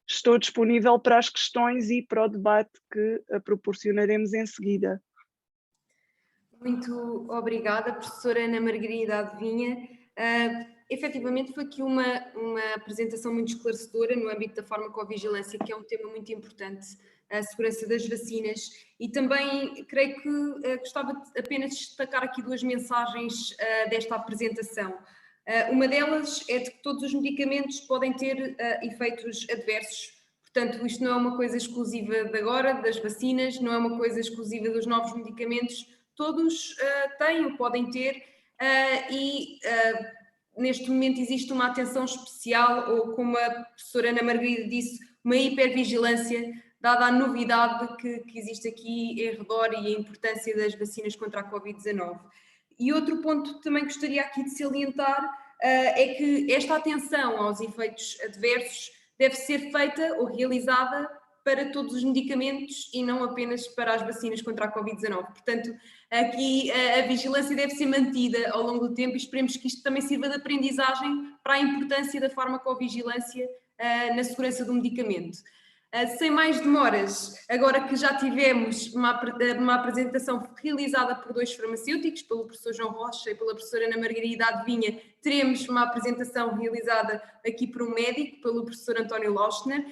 estou disponível para as questões e para o debate que proporcionaremos em seguida. Muito obrigada, professora Ana Margarida Adivinha. Efetivamente foi aqui uma apresentação muito esclarecedora no âmbito da farmacovigilância, que é um tema muito importante a segurança das vacinas, e também creio que gostava apenas de destacar aqui duas mensagens desta apresentação. Uma delas é de que todos os medicamentos podem ter efeitos adversos. Portanto, isto não é uma coisa exclusiva de agora, das vacinas, não é uma coisa exclusiva dos novos medicamentos, todos têm ou podem ter, neste momento existe uma atenção especial, ou como a professora Ana Margarida disse, uma hipervigilância, dada a novidade que existe aqui em redor e a importância das vacinas contra a Covid-19. E outro ponto que também gostaria aqui de salientar é que esta atenção aos efeitos adversos deve ser feita ou realizada para todos os medicamentos e não apenas para as vacinas contra a Covid-19. Portanto, aqui a vigilância deve ser mantida ao longo do tempo e esperemos que isto também sirva de aprendizagem para a importância da farmacovigilância na segurança do medicamento. Sem mais demoras, agora que já tivemos uma apresentação realizada por dois farmacêuticos, pelo professor João Rocha e pela professora Ana Margarida Adivinha, teremos uma apresentação realizada aqui por um médico, pelo professor António Lochner.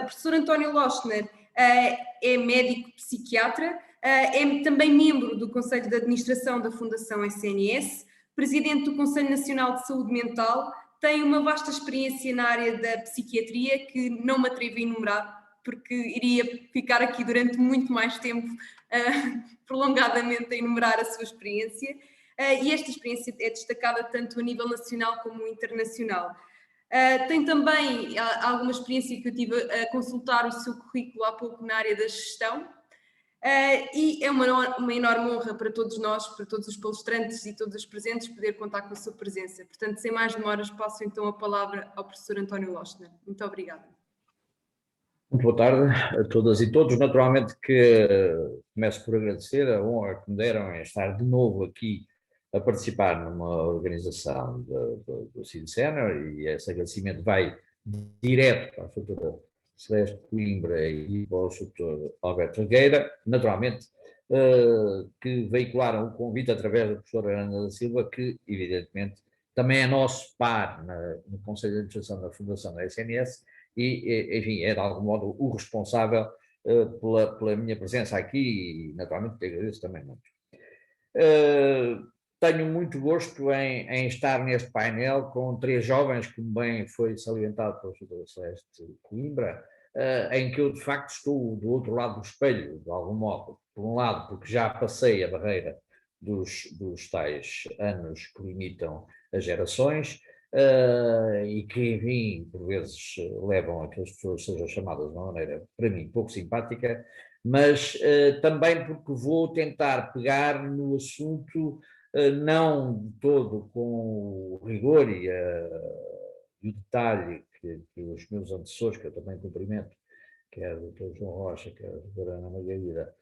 O professor António Lochner é médico psiquiatra, é também membro do Conselho de Administração da Fundação SNS, presidente do Conselho Nacional de Saúde Mental, tem uma vasta experiência na área da psiquiatria que não me atrevo a enumerar, porque iria ficar aqui durante muito mais tempo, prolongadamente, a enumerar a sua experiência. E esta experiência é destacada tanto a nível nacional como internacional. Tem também alguma experiência que eu tive a consultar o seu currículo há pouco na área da gestão. E é uma enorme honra para todos nós, para todos os palestrantes e todos os presentes, poder contar com a sua presença. Portanto, sem mais demoras, passo então a palavra ao professor António Lochner. Muito obrigada. Muito boa tarde a todas e todos. Naturalmente que começo por agradecer a honra que me deram em estar de novo aqui a participar numa organização do CID Sénior, e esse agradecimento vai direto para a futura Celeste Coimbra e para o Sr. Alberto Regueira, naturalmente, que veicularam o convite através da professora Ana da Silva, que evidentemente também é nosso par no Conselho de Administração da Fundação da SNS e, enfim, é de algum modo o responsável pela minha presença aqui e naturalmente te agradeço também muito. Tenho muito gosto em estar neste painel com três jovens, como bem foi salientado pela professora Celeste Coimbra, em que eu de facto estou do outro lado do espelho, de algum modo. Por um lado, porque já passei a barreira dos tais anos que limitam as gerações e que, enfim, por vezes levam a que as pessoas sejam chamadas de uma maneira, para mim, pouco simpática, mas também porque vou tentar pegar no assunto não de todo com o rigor e o detalhe que os meus antecessores, que eu também cumprimento, quer o Dr. João Rocha, quer a doutora Ana Margarida,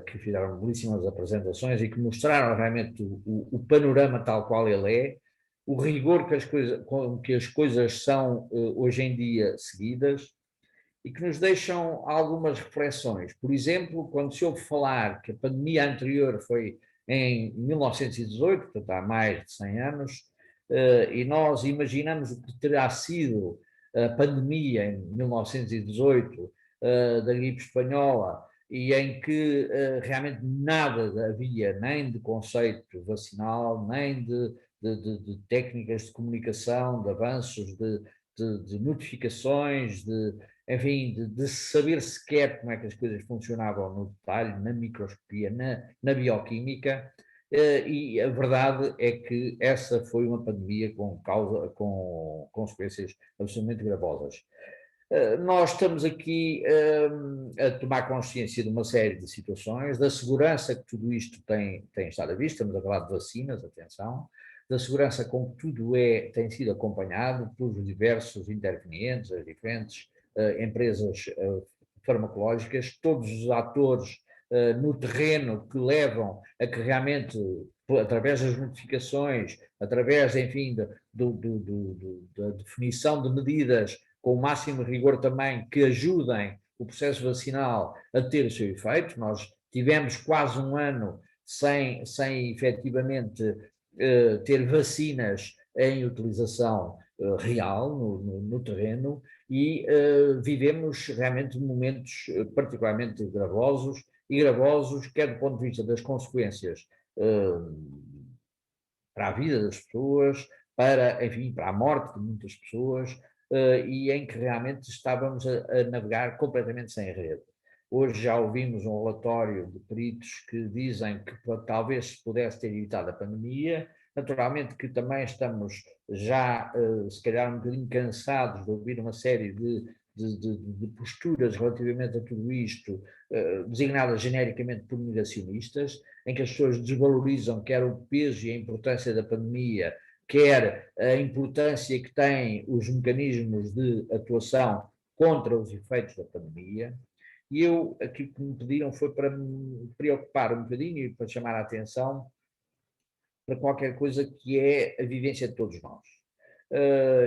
que fizeram belíssimas apresentações e que mostraram realmente o panorama tal qual ele é, o rigor com que as coisas são hoje em dia seguidas e que nos deixam algumas reflexões. Por exemplo, quando se ouve falar que a pandemia anterior foi em 1918, portanto há mais de 100 anos, e nós imaginamos o que terá sido a pandemia em 1918 da gripe espanhola, e em que realmente nada havia, nem de conceito vacinal, nem de técnicas de comunicação, de avanços, de notificações, enfim, de saber sequer como é que as coisas funcionavam no detalhe, na microscopia, na bioquímica, e a verdade é que essa foi uma pandemia com consequências absolutamente gravosas. Nós estamos aqui a tomar consciência de uma série de situações, da segurança que tudo isto tem estado à vista, estamos a falar de vacinas, atenção, da segurança com que tudo tem sido acompanhado pelos diversos intervenientes, as diferentes empresas farmacológicas, todos os atores no terreno que levam a que realmente, através das notificações, através, enfim, da definição de medidas com o máximo rigor também, que ajudem o processo vacinal a ter o seu efeito. Nós tivemos quase um ano sem efetivamente ter vacinas em utilização real, no terreno, e vivemos realmente momentos particularmente gravosos, quer do ponto de vista das consequências para a vida das pessoas, enfim, para a morte de muitas pessoas, e em que realmente estávamos a navegar completamente sem rede. Hoje já ouvimos um relatório de peritos que dizem que talvez se pudesse ter evitado a pandemia. Naturalmente que também estamos já, se calhar, um bocadinho cansados de ouvir uma série de posturas relativamente a tudo isto, designadas genericamente por negacionistas, em que as pessoas desvalorizam quer o peso e a importância da pandemia, quer a importância que têm os mecanismos de atuação contra os efeitos da pandemia. E aquilo que me pediram foi para me preocupar um bocadinho e para chamar a atenção para qualquer coisa que é a vivência de todos nós.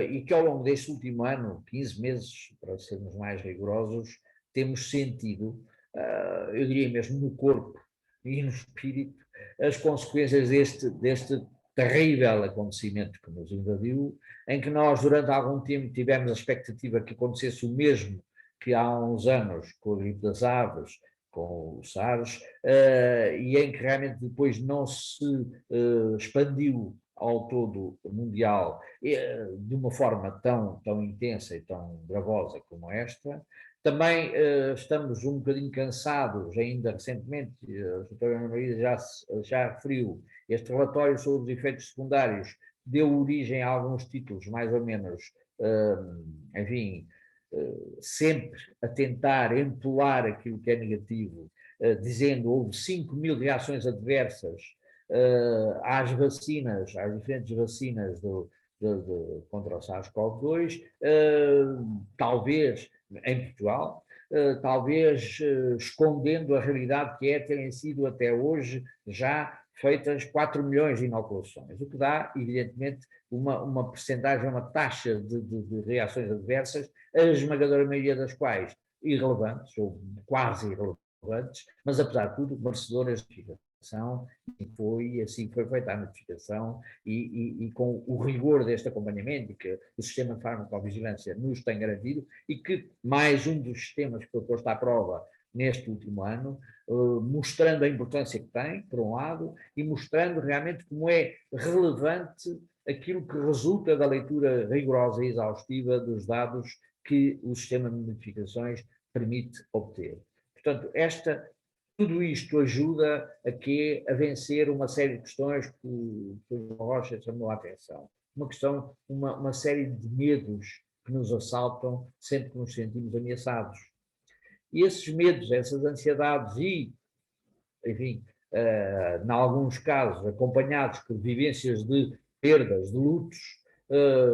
E que ao longo deste último ano, 15 meses, para sermos mais rigorosos, temos sentido, eu diria mesmo no corpo e no espírito, as consequências deste terrível acontecimento que nos invadiu, em que nós durante algum tempo tivemos a expectativa que acontecesse o mesmo que há uns anos com a gripe das aves, com o SARS, e em que realmente depois não se expandiu ao todo mundial de uma forma tão intensa e tão gravosa como esta. Também estamos um bocadinho cansados, ainda recentemente, a doutora Ana Maria já referiu, este relatório sobre os efeitos secundários deu origem a alguns títulos mais ou menos, enfim, sempre a tentar empolar aquilo que é negativo, dizendo que houve 5.000 reações adversas às vacinas, às diferentes vacinas contra o SARS-CoV-2, talvez em Portugal, talvez escondendo a realidade que terem sido até hoje já feitas 4 milhões de inoculações, o que dá, evidentemente, uma percentagem, uma taxa de reações adversas, a esmagadora maioria das quais irrelevantes, ou quase irrelevantes, mas apesar de tudo, merecedoras de notificação, e assim foi feita a notificação, e com o rigor deste acompanhamento que o sistema de farmacovigilância nos tem garantido, e que mais um dos sistemas que foi posto à prova neste último ano, mostrando a importância que tem, por um lado, e mostrando realmente como é relevante aquilo que resulta da leitura rigorosa e exaustiva dos dados que o sistema de notificações permite obter. Portanto, tudo isto ajuda a vencer uma série de questões que o João Rocha chamou a atenção. Uma série de medos que nos assaltam sempre que nos sentimos ameaçados. E esses medos, essas ansiedades e, enfim, em alguns casos, acompanhados por vivências de perdas, de lutos,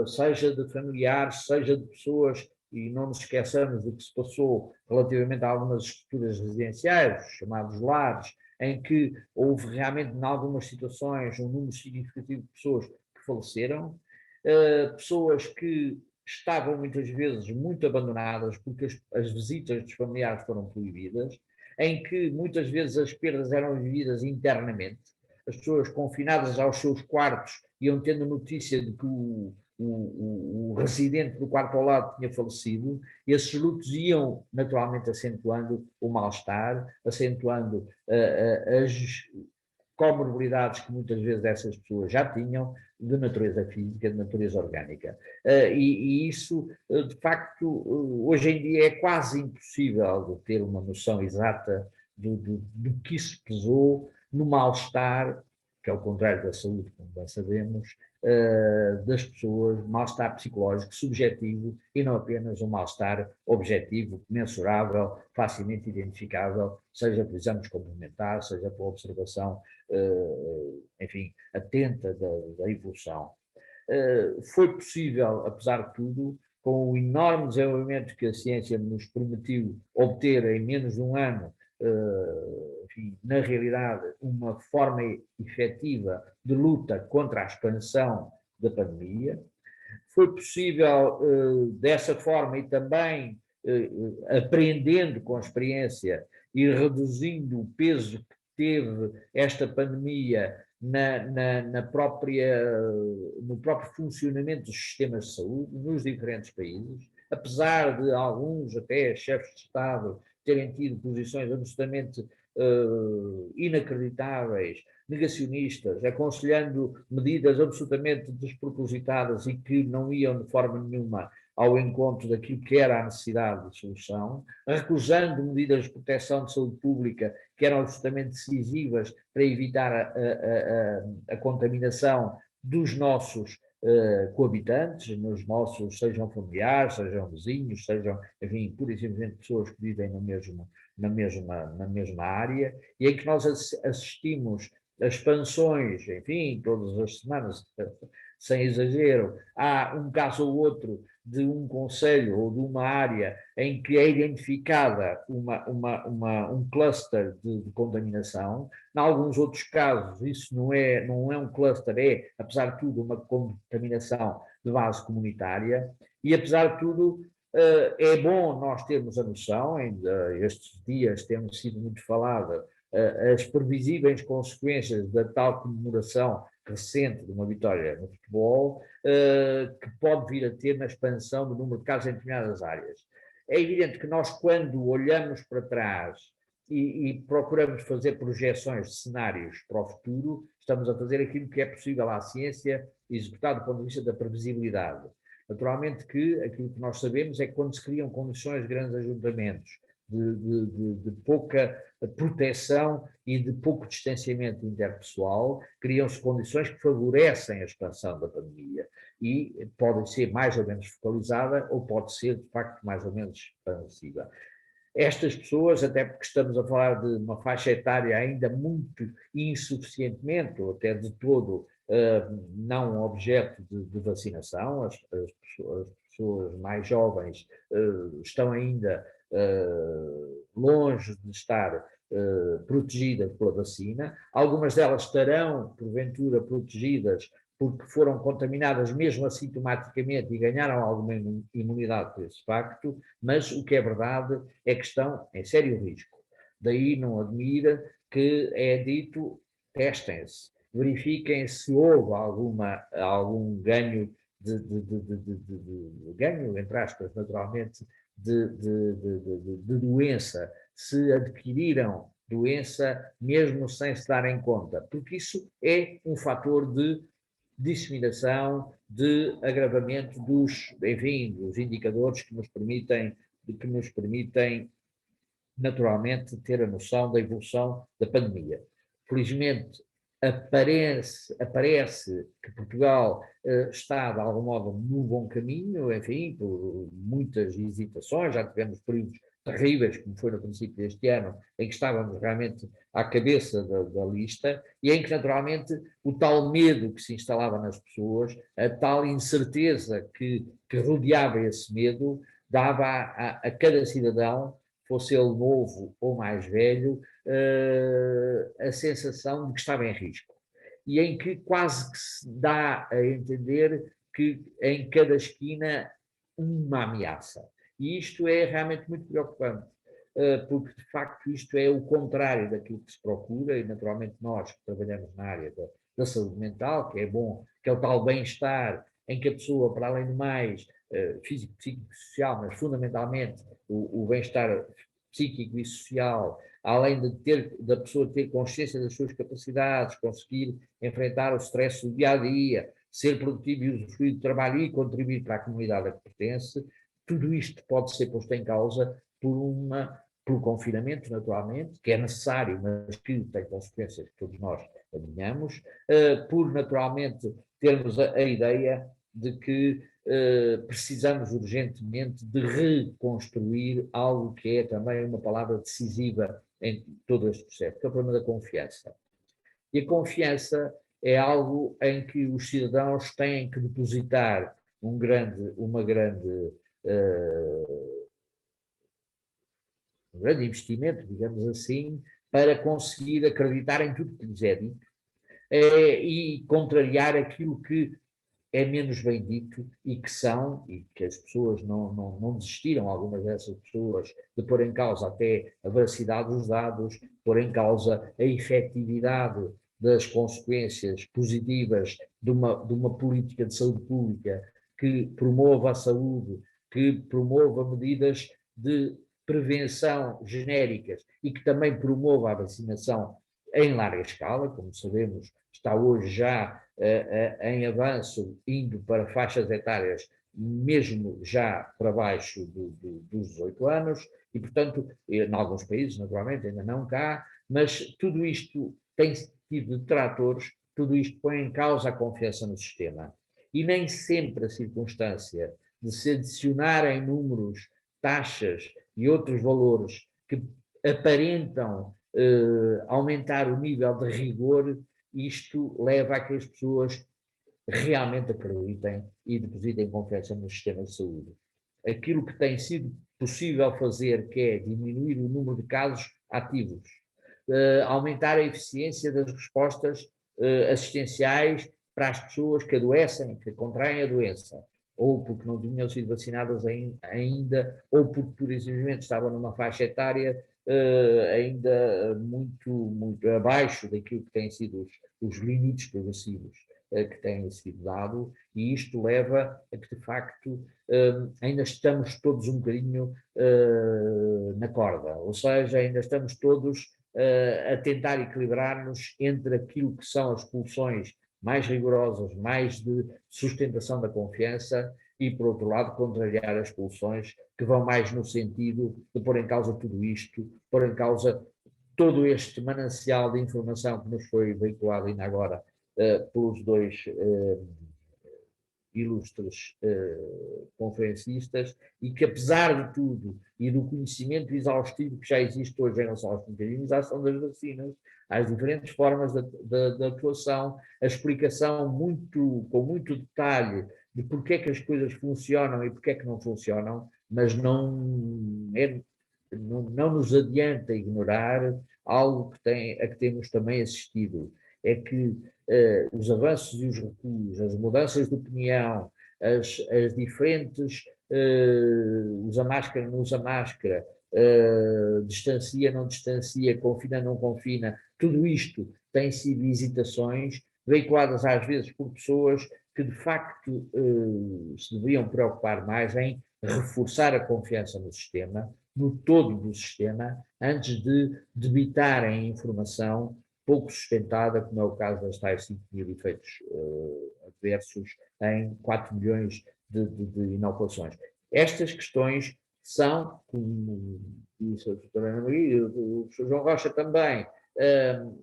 seja de familiares, seja de pessoas, e não nos esqueçamos do que se passou relativamente a algumas estruturas residenciais, chamados lares, em que houve realmente, em algumas situações, um número significativo de pessoas que faleceram, pessoas que estavam muitas vezes muito abandonadas porque as visitas dos familiares foram proibidas, em que muitas vezes as perdas eram vividas internamente, as pessoas confinadas aos seus quartos iam tendo notícia de que o residente do quarto ao lado tinha falecido, e esses lutos iam naturalmente acentuando o mal-estar, acentuando as comorbilidades que muitas vezes essas pessoas já tinham, de natureza física, de natureza orgânica. E isso, de facto, hoje em dia é quase impossível de ter uma noção exata do que isso pesou no mal-estar, que é o contrário da saúde, como bem sabemos, das pessoas, mal-estar psicológico, subjetivo, e não apenas um mal-estar objetivo, mensurável, facilmente identificável, seja por exames complementares, seja por observação, enfim, atenta da evolução. Foi possível, apesar de tudo, com o enorme desenvolvimento que a ciência nos permitiu obter em menos de um ano, enfim, na realidade, uma forma efetiva de luta contra a expansão da pandemia. Foi possível, dessa forma, e também aprendendo com a experiência e reduzindo o peso que teve esta pandemia no próprio funcionamento dos sistemas de saúde nos diferentes países, apesar de alguns até chefes de Estado terem tido posições absolutamente inacreditáveis, negacionistas, aconselhando medidas absolutamente despropositadas e que não iam de forma nenhuma ao encontro daquilo que era a necessidade de solução, recusando medidas de proteção de saúde pública que eram absolutamente decisivas para evitar a contaminação dos nossos coabitantes, nos nossos, sejam familiares, sejam vizinhos, sejam, enfim, pura e simplesmente pessoas que vivem na mesma área, e em que nós assistimos a expansões, enfim, todas as semanas, sem exagero, há um caso ou outro de um concelho ou de uma área em que é identificada um cluster de contaminação. Em alguns outros casos isso não é um cluster, é, apesar de tudo, uma contaminação de base comunitária, e apesar de tudo é bom nós termos a noção, ainda estes dias temos sido muito falada, as previsíveis consequências da tal comemoração recente de uma vitória no futebol, que pode vir a ter na expansão do número de casos em determinadas áreas. É evidente que nós, quando olhamos para trás e procuramos fazer projeções de cenários para o futuro, estamos a fazer aquilo que é possível à ciência executar do ponto de vista da previsibilidade. Naturalmente que aquilo que nós sabemos é que quando se criam condições de grandes ajuntamentos, de pouca proteção e de pouco distanciamento interpessoal, criam-se condições que favorecem a expansão da pandemia e podem ser mais ou menos focalizada ou pode ser, de facto, mais ou menos expansiva. Estas pessoas, até porque estamos a falar de uma faixa etária ainda muito insuficientemente, ou até de todo não objeto de vacinação, as pessoas mais jovens estão ainda longe de estar protegidas pela vacina. Algumas delas estarão, porventura, protegidas porque foram contaminadas mesmo assintomaticamente e ganharam alguma imunidade por esse facto, mas o que é verdade é que estão em sério risco. Daí não admira que é dito, testem-se, verifiquem se houve algum ganho ganho, entre aspas, naturalmente, de doença, se adquiriram doença mesmo sem se darem conta, porque isso é um fator de disseminação, de agravamento dos indicadores que nos permitem naturalmente ter a noção da evolução da pandemia. Felizmente, aparece que Portugal está, de algum modo, no bom caminho, enfim, por muitas hesitações, já tivemos períodos terríveis, como foi no princípio deste ano, em que estávamos realmente à cabeça da lista, e em que, naturalmente, o tal medo que se instalava nas pessoas, a tal incerteza que rodeava esse medo, dava a cada cidadão, fosse ele novo ou mais velho, a sensação de que estava em risco. E em que quase que se dá a entender que em cada esquina uma ameaça. E isto é realmente muito preocupante, porque de facto isto é o contrário daquilo que se procura, e naturalmente nós que trabalhamos na área da saúde mental, que é bom, que é o tal bem-estar, em que a pessoa, para além do mais, físico, psíquico e social, mas fundamentalmente o bem-estar psíquico e social, além da pessoa ter consciência das suas capacidades, conseguir enfrentar o stress do dia-a-dia, ser produtivo e usufruir do trabalho e contribuir para a comunidade a que pertence, tudo isto pode ser posto em causa pelo confinamento, naturalmente, que é necessário, mas que tem consequências que todos nós adivinhamos, por naturalmente termos a ideia de que precisamos urgentemente de reconstruir algo que é também uma palavra decisiva em todo este processo, que é o problema da confiança. E a confiança é algo em que os cidadãos têm que depositar um grande investimento, digamos assim, para conseguir acreditar em tudo que lhes é dito e contrariar aquilo que é menos bem dito e que as pessoas não desistiram, algumas dessas pessoas, de pôr em causa até a veracidade dos dados, pôr em causa a efetividade das consequências positivas de uma política de saúde pública que promova a saúde, que promova medidas de prevenção genéricas e que também promova a vacinação em larga escala, como sabemos, está hoje já em avanço, indo para faixas etárias mesmo já para baixo dos 18 anos, e portanto, em alguns países, naturalmente, ainda não cá, mas tudo isto tem tido detratores, tudo isto põe em causa a confiança no sistema. E nem sempre a circunstância de se adicionarem números, taxas e outros valores que aparentam aumentar o nível de rigor, isto leva a que as pessoas realmente acreditem e depositem confiança no sistema de saúde. Aquilo que tem sido possível fazer, que é diminuir o número de casos ativos, aumentar a eficiência das respostas assistenciais para as pessoas que adoecem, que contraem a doença, ou porque não tinham sido vacinadas ainda, ou porque, por exemplo, estavam numa faixa etária ainda muito abaixo daquilo que têm sido os limites progressivos que têm sido dados, e isto leva a que, de facto, ainda estamos todos um bocadinho na corda, ou seja, ainda estamos todos a tentar equilibrar-nos entre aquilo que são as pulsões mais rigorosas, mais de sustentação da confiança, e, por outro lado, contrariar as pulsões que vão mais no sentido de pôr em causa tudo isto, pôr em causa todo este manancial de informação que nos foi veiculado ainda agora pelos dois ilustres conferencistas, e que, apesar de tudo e do conhecimento exaustivo que já existe hoje em relação à imunização das vacinas, às diferentes formas de atuação, a explicação com muito detalhe de porque é que as coisas funcionam e porque é que não funcionam, mas não nos adianta ignorar algo a que temos também assistido, é que os avanços e os recuos, as mudanças de opinião, as diferentes, usa máscara, não usa máscara, distancia, não distancia, confina, não confina, tudo isto tem sido hesitações veiculadas às vezes por pessoas que de facto se deveriam preocupar mais em reforçar a confiança no sistema, no todo do sistema, antes de debitarem informação pouco sustentada, como é o caso das tais 5 mil efeitos adversos em 4 milhões de inoculações. Estas questões são, como disse a doutora Ana Maria e o professor João Rocha também,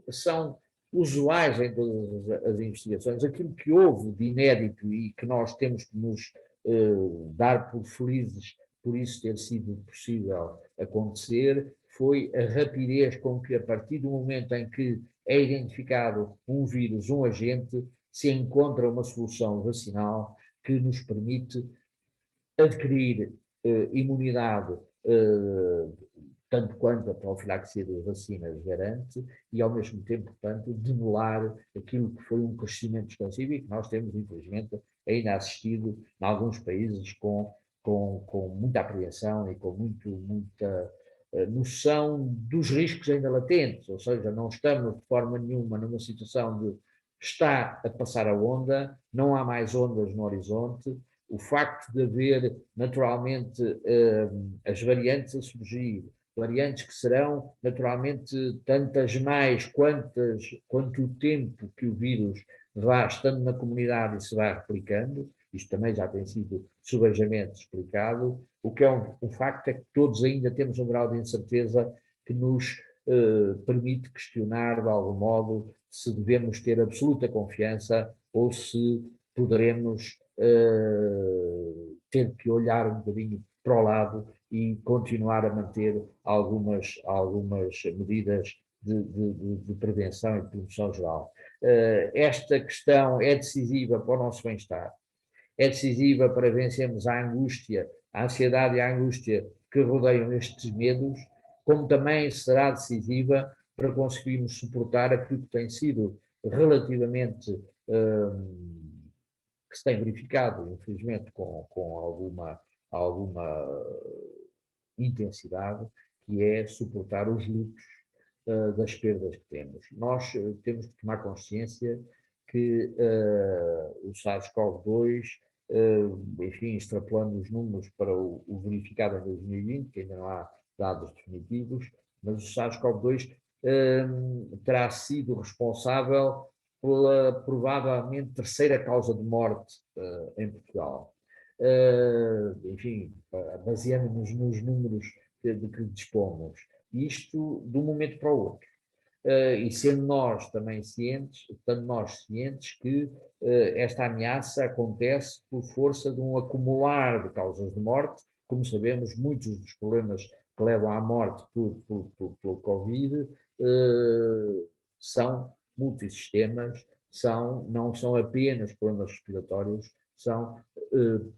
são usuais em todas as investigações. Aquilo que houve de inédito e que nós temos que nos dar por felizes por isso ter sido possível acontecer, foi a rapidez com que, a partir do momento em que é identificado um vírus, um agente, se encontra uma solução vacinal que nos permite adquirir imunidade, tanto quanto a profilaxia das vacinas garante, e ao mesmo tempo, portanto, demolar aquilo que foi um crescimento expansivo e que nós temos, infelizmente, ainda assistido em alguns países com muita apreensão e com muita noção dos riscos ainda latentes, ou seja, não estamos de forma nenhuma numa situação de está a passar a onda, não há mais ondas no horizonte, o facto de haver naturalmente as variantes a surgir, variantes que serão naturalmente tantas mais quanto o tempo que o vírus vá estando na comunidade e se vai replicando, isto também já tem sido subejamente explicado. O que é um facto é que todos ainda temos um grau de incerteza que nos permite questionar, de algum modo, se devemos ter absoluta confiança ou se poderemos ter que olhar um bocadinho para o lado e continuar a manter algumas medidas de prevenção e de promoção geral. Esta questão é decisiva para o nosso bem-estar, é decisiva para vencermos a angústia, a ansiedade e a angústia que rodeiam estes medos, como também será decisiva para conseguirmos suportar aquilo que tem sido relativamente, que se tem verificado, infelizmente, com alguma intensidade, que é suportar os lutos das perdas que temos. Nós temos que tomar consciência que o SARS-CoV-2, enfim, extrapolando os números para o verificado em 2020, que ainda não há dados definitivos, mas o SARS-CoV-2 terá sido responsável pela provavelmente terceira causa de morte em Portugal. Enfim, baseando-nos nos números de que dispomos, isto de um momento para o outro. E sendo nós também cientes, que esta ameaça acontece por força de um acumular de causas de morte. Como sabemos, muitos dos problemas que levam à morte pelo Covid são multissistemas, não são apenas problemas respiratórios, são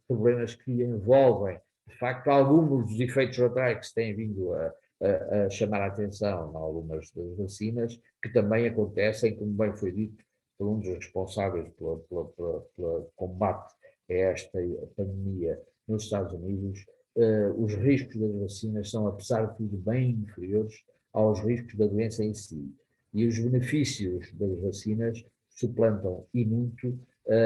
problemas que envolvem, de facto, alguns dos efeitos colaterais que se têm vindo a chamar a atenção em algumas das vacinas, que também acontecem, como bem foi dito, por um dos responsáveis pelo combate a esta pandemia nos Estados Unidos. Os riscos das vacinas são, apesar de tudo, bem inferiores aos riscos da doença em si. E os benefícios das vacinas suplantam e muito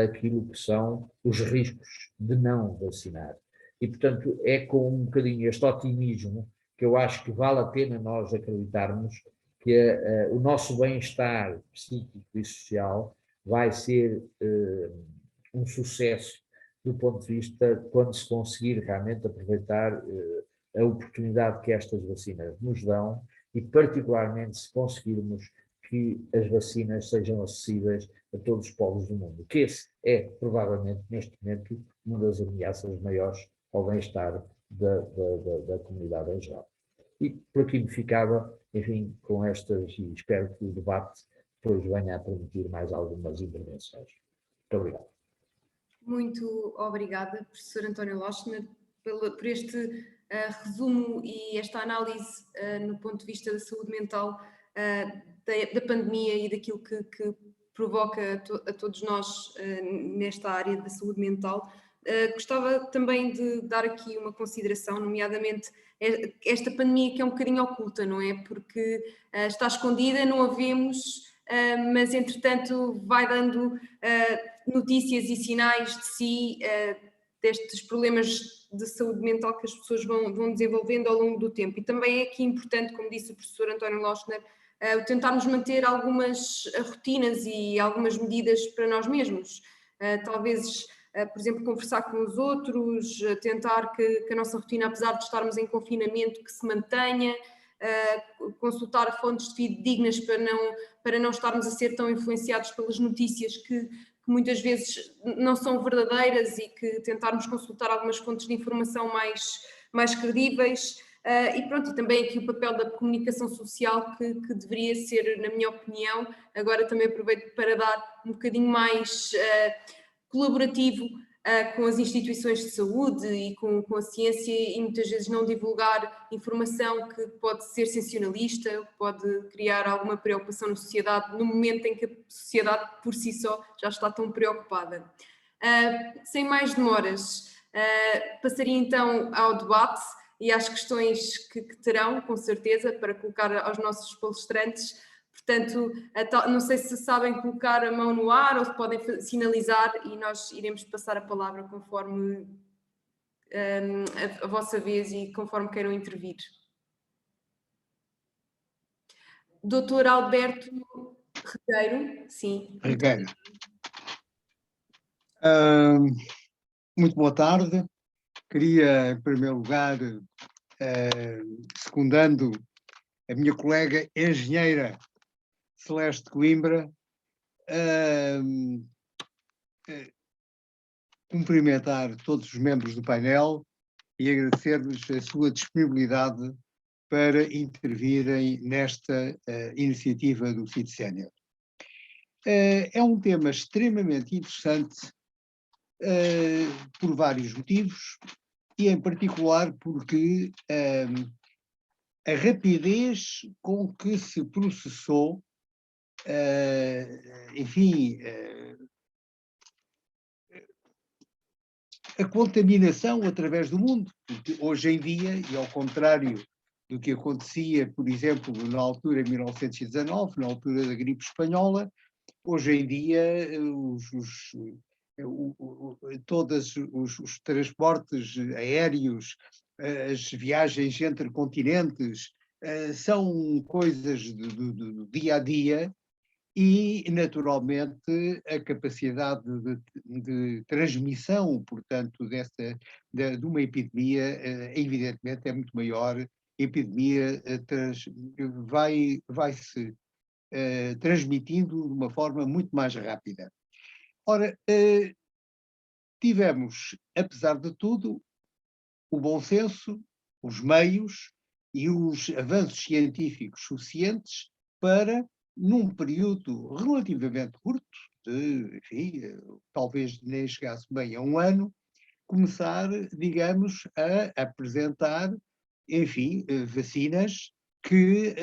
aquilo que são os riscos de não vacinar. E, portanto, é com um bocadinho este otimismo que eu acho que vale a pena nós acreditarmos que o nosso bem-estar psíquico e social vai ser um sucesso do ponto de vista quando se conseguir realmente aproveitar a oportunidade que estas vacinas nos dão e particularmente se conseguirmos que as vacinas sejam acessíveis a todos os povos do mundo, que esse é provavelmente neste momento uma das ameaças maiores ao bem-estar da comunidade em geral. E por aqui me ficava, enfim, com estas, e espero que o debate depois venha a permitir mais algumas intervenções. Muito obrigado. Muito obrigada, professor António Lochner, por este resumo e esta análise no ponto de vista da saúde mental da pandemia e daquilo que provoca a todos nós nesta área da saúde mental. Gostava também de dar aqui uma consideração, nomeadamente esta pandemia que é um bocadinho oculta, não é? Porque está escondida, não a vemos, mas entretanto vai dando notícias e sinais de si, destes problemas de saúde mental que as pessoas vão desenvolvendo ao longo do tempo. E também é aqui importante, como disse o professor António Lochner, tentarmos manter algumas rotinas e algumas medidas para nós mesmos. Talvez, por exemplo, conversar com os outros, tentar que a nossa rotina, apesar de estarmos em confinamento, que se mantenha, consultar fontes de feed dignas para não estarmos a ser tão influenciados pelas notícias que muitas vezes não são verdadeiras e que tentarmos consultar algumas fontes de informação mais credíveis. E pronto, e também aqui o papel da comunicação social que deveria ser, na minha opinião, agora também aproveito para dar um bocadinho mais colaborativo com as instituições de saúde e com a ciência e muitas vezes não divulgar informação que pode ser sensacionalista, pode criar alguma preocupação na sociedade no momento em que a sociedade por si só já está tão preocupada. Sem mais demoras, passaria então ao debate e às questões que terão, com certeza, para colocar aos nossos palestrantes. Portanto, não sei se sabem colocar a mão no ar ou se podem sinalizar e nós iremos passar a palavra conforme a vossa vez e conforme queiram intervir. Doutor Alberto Regueiro, sim. Regueiro. Muito boa tarde. Queria, em primeiro lugar, secundando a minha colega engenheira Celeste Coimbra, cumprimentar todos os membros do painel e agradecer-lhes a sua disponibilidade para intervirem nesta iniciativa do CID Sénior. É um tema extremamente interessante por vários motivos e, em particular, porque a rapidez com que se processou a contaminação através do mundo, porque hoje em dia, e ao contrário do que acontecia, por exemplo, na altura de 1919, na altura da gripe espanhola. Hoje em dia, todos os transportes aéreos, as viagens entre continentes, são coisas do dia a dia e, naturalmente, a capacidade de transmissão, portanto, de uma epidemia, evidentemente, é muito maior. A epidemia vai-se transmitindo de uma forma muito mais rápida. Ora, tivemos, apesar de tudo, o bom senso, os meios e os avanços científicos suficientes para, num período relativamente curto, enfim, talvez nem chegasse bem a um ano, começar, digamos, a apresentar, enfim, vacinas que,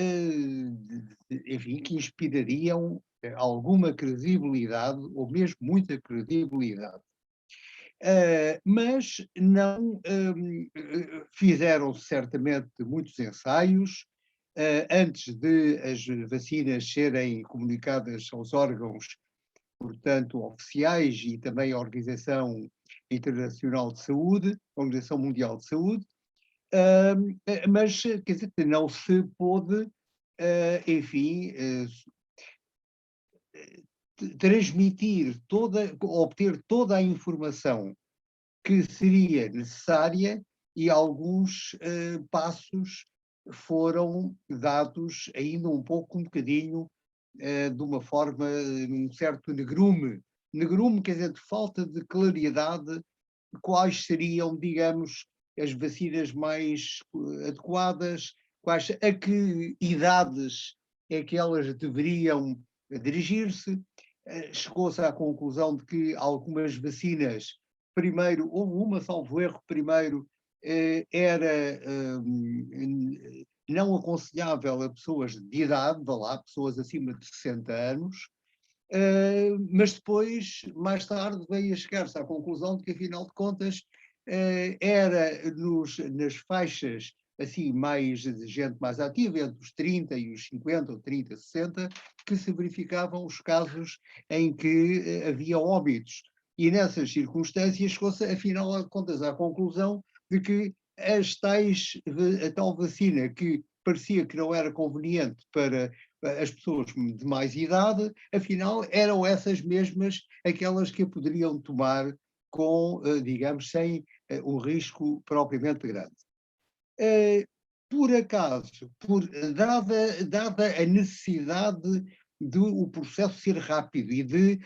enfim, que inspirariam alguma credibilidade, ou mesmo muita credibilidade. Mas não fizeram certamente muitos ensaios antes de as vacinas serem comunicadas aos órgãos, portanto, oficiais e também à Organização Internacional de Saúde, Organização Mundial de Saúde, mas, quer dizer, não se pôde, enfim, transmitir obter toda a informação que seria necessária, e alguns passos foram dados ainda um bocadinho, de uma forma, num certo negrume, quer dizer, de falta de claridade, quais seriam, digamos, as vacinas mais adequadas, a que idades é que elas deveriam dirigir-se. Chegou-se à conclusão de que algumas vacinas, primeiro, houve uma, salvo erro, primeiro era não aconselhável a pessoas de idade, vá lá, pessoas acima de 60 anos, mas depois, mais tarde, veio a chegar-se à conclusão de que, afinal de contas, era nas faixas assim, mais de gente mais ativa, entre os 30 e os 50, ou 30, 60, que se verificavam os casos em que havia óbitos. E nessas circunstâncias chegou-se, afinal de contas, à conclusão de que a tal vacina que parecia que não era conveniente para as pessoas de mais idade, afinal eram essas mesmas aquelas que a poderiam tomar com, digamos, sem um risco propriamente grande. Por acaso, dada a necessidade do processo ser rápido e de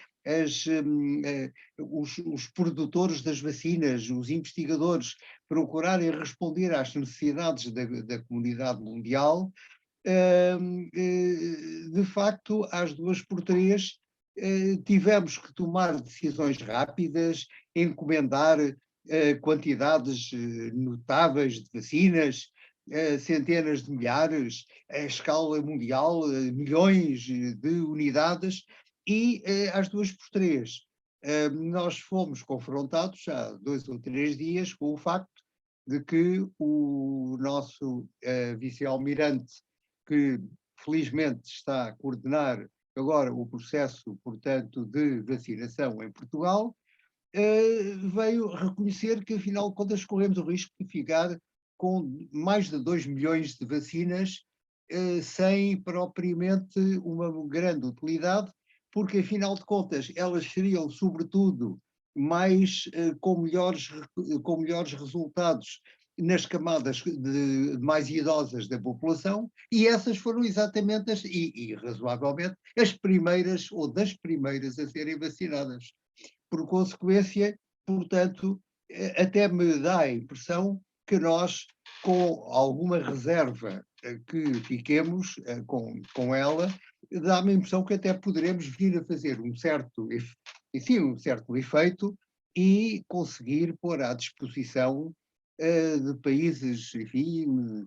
os produtores das vacinas, os investigadores, procurarem responder às necessidades da comunidade mundial, de facto, às 2x3, tivemos que tomar decisões rápidas, encomendar quantidades notáveis de vacinas, centenas de milhares, a escala mundial, milhões de unidades, e às 2x3 nós fomos confrontados há 2 ou 3 dias com o facto de que o nosso vice-almirante, que felizmente está a coordenar agora o processo, portanto, de vacinação em Portugal, veio reconhecer que, afinal de contas, corremos o risco de ficar com mais de 2 milhões de vacinas sem propriamente uma grande utilidade, porque, afinal de contas, elas seriam, sobretudo, com melhores resultados nas camadas mais idosas da população, e essas foram exatamente, e razoavelmente, as primeiras, ou das primeiras a serem vacinadas. Por consequência, portanto, até me dá a impressão que nós, com alguma reserva que fiquemos com ela, dá-me a impressão que até poderemos vir a fazer um certo efeito e conseguir pôr à disposição de países, enfim,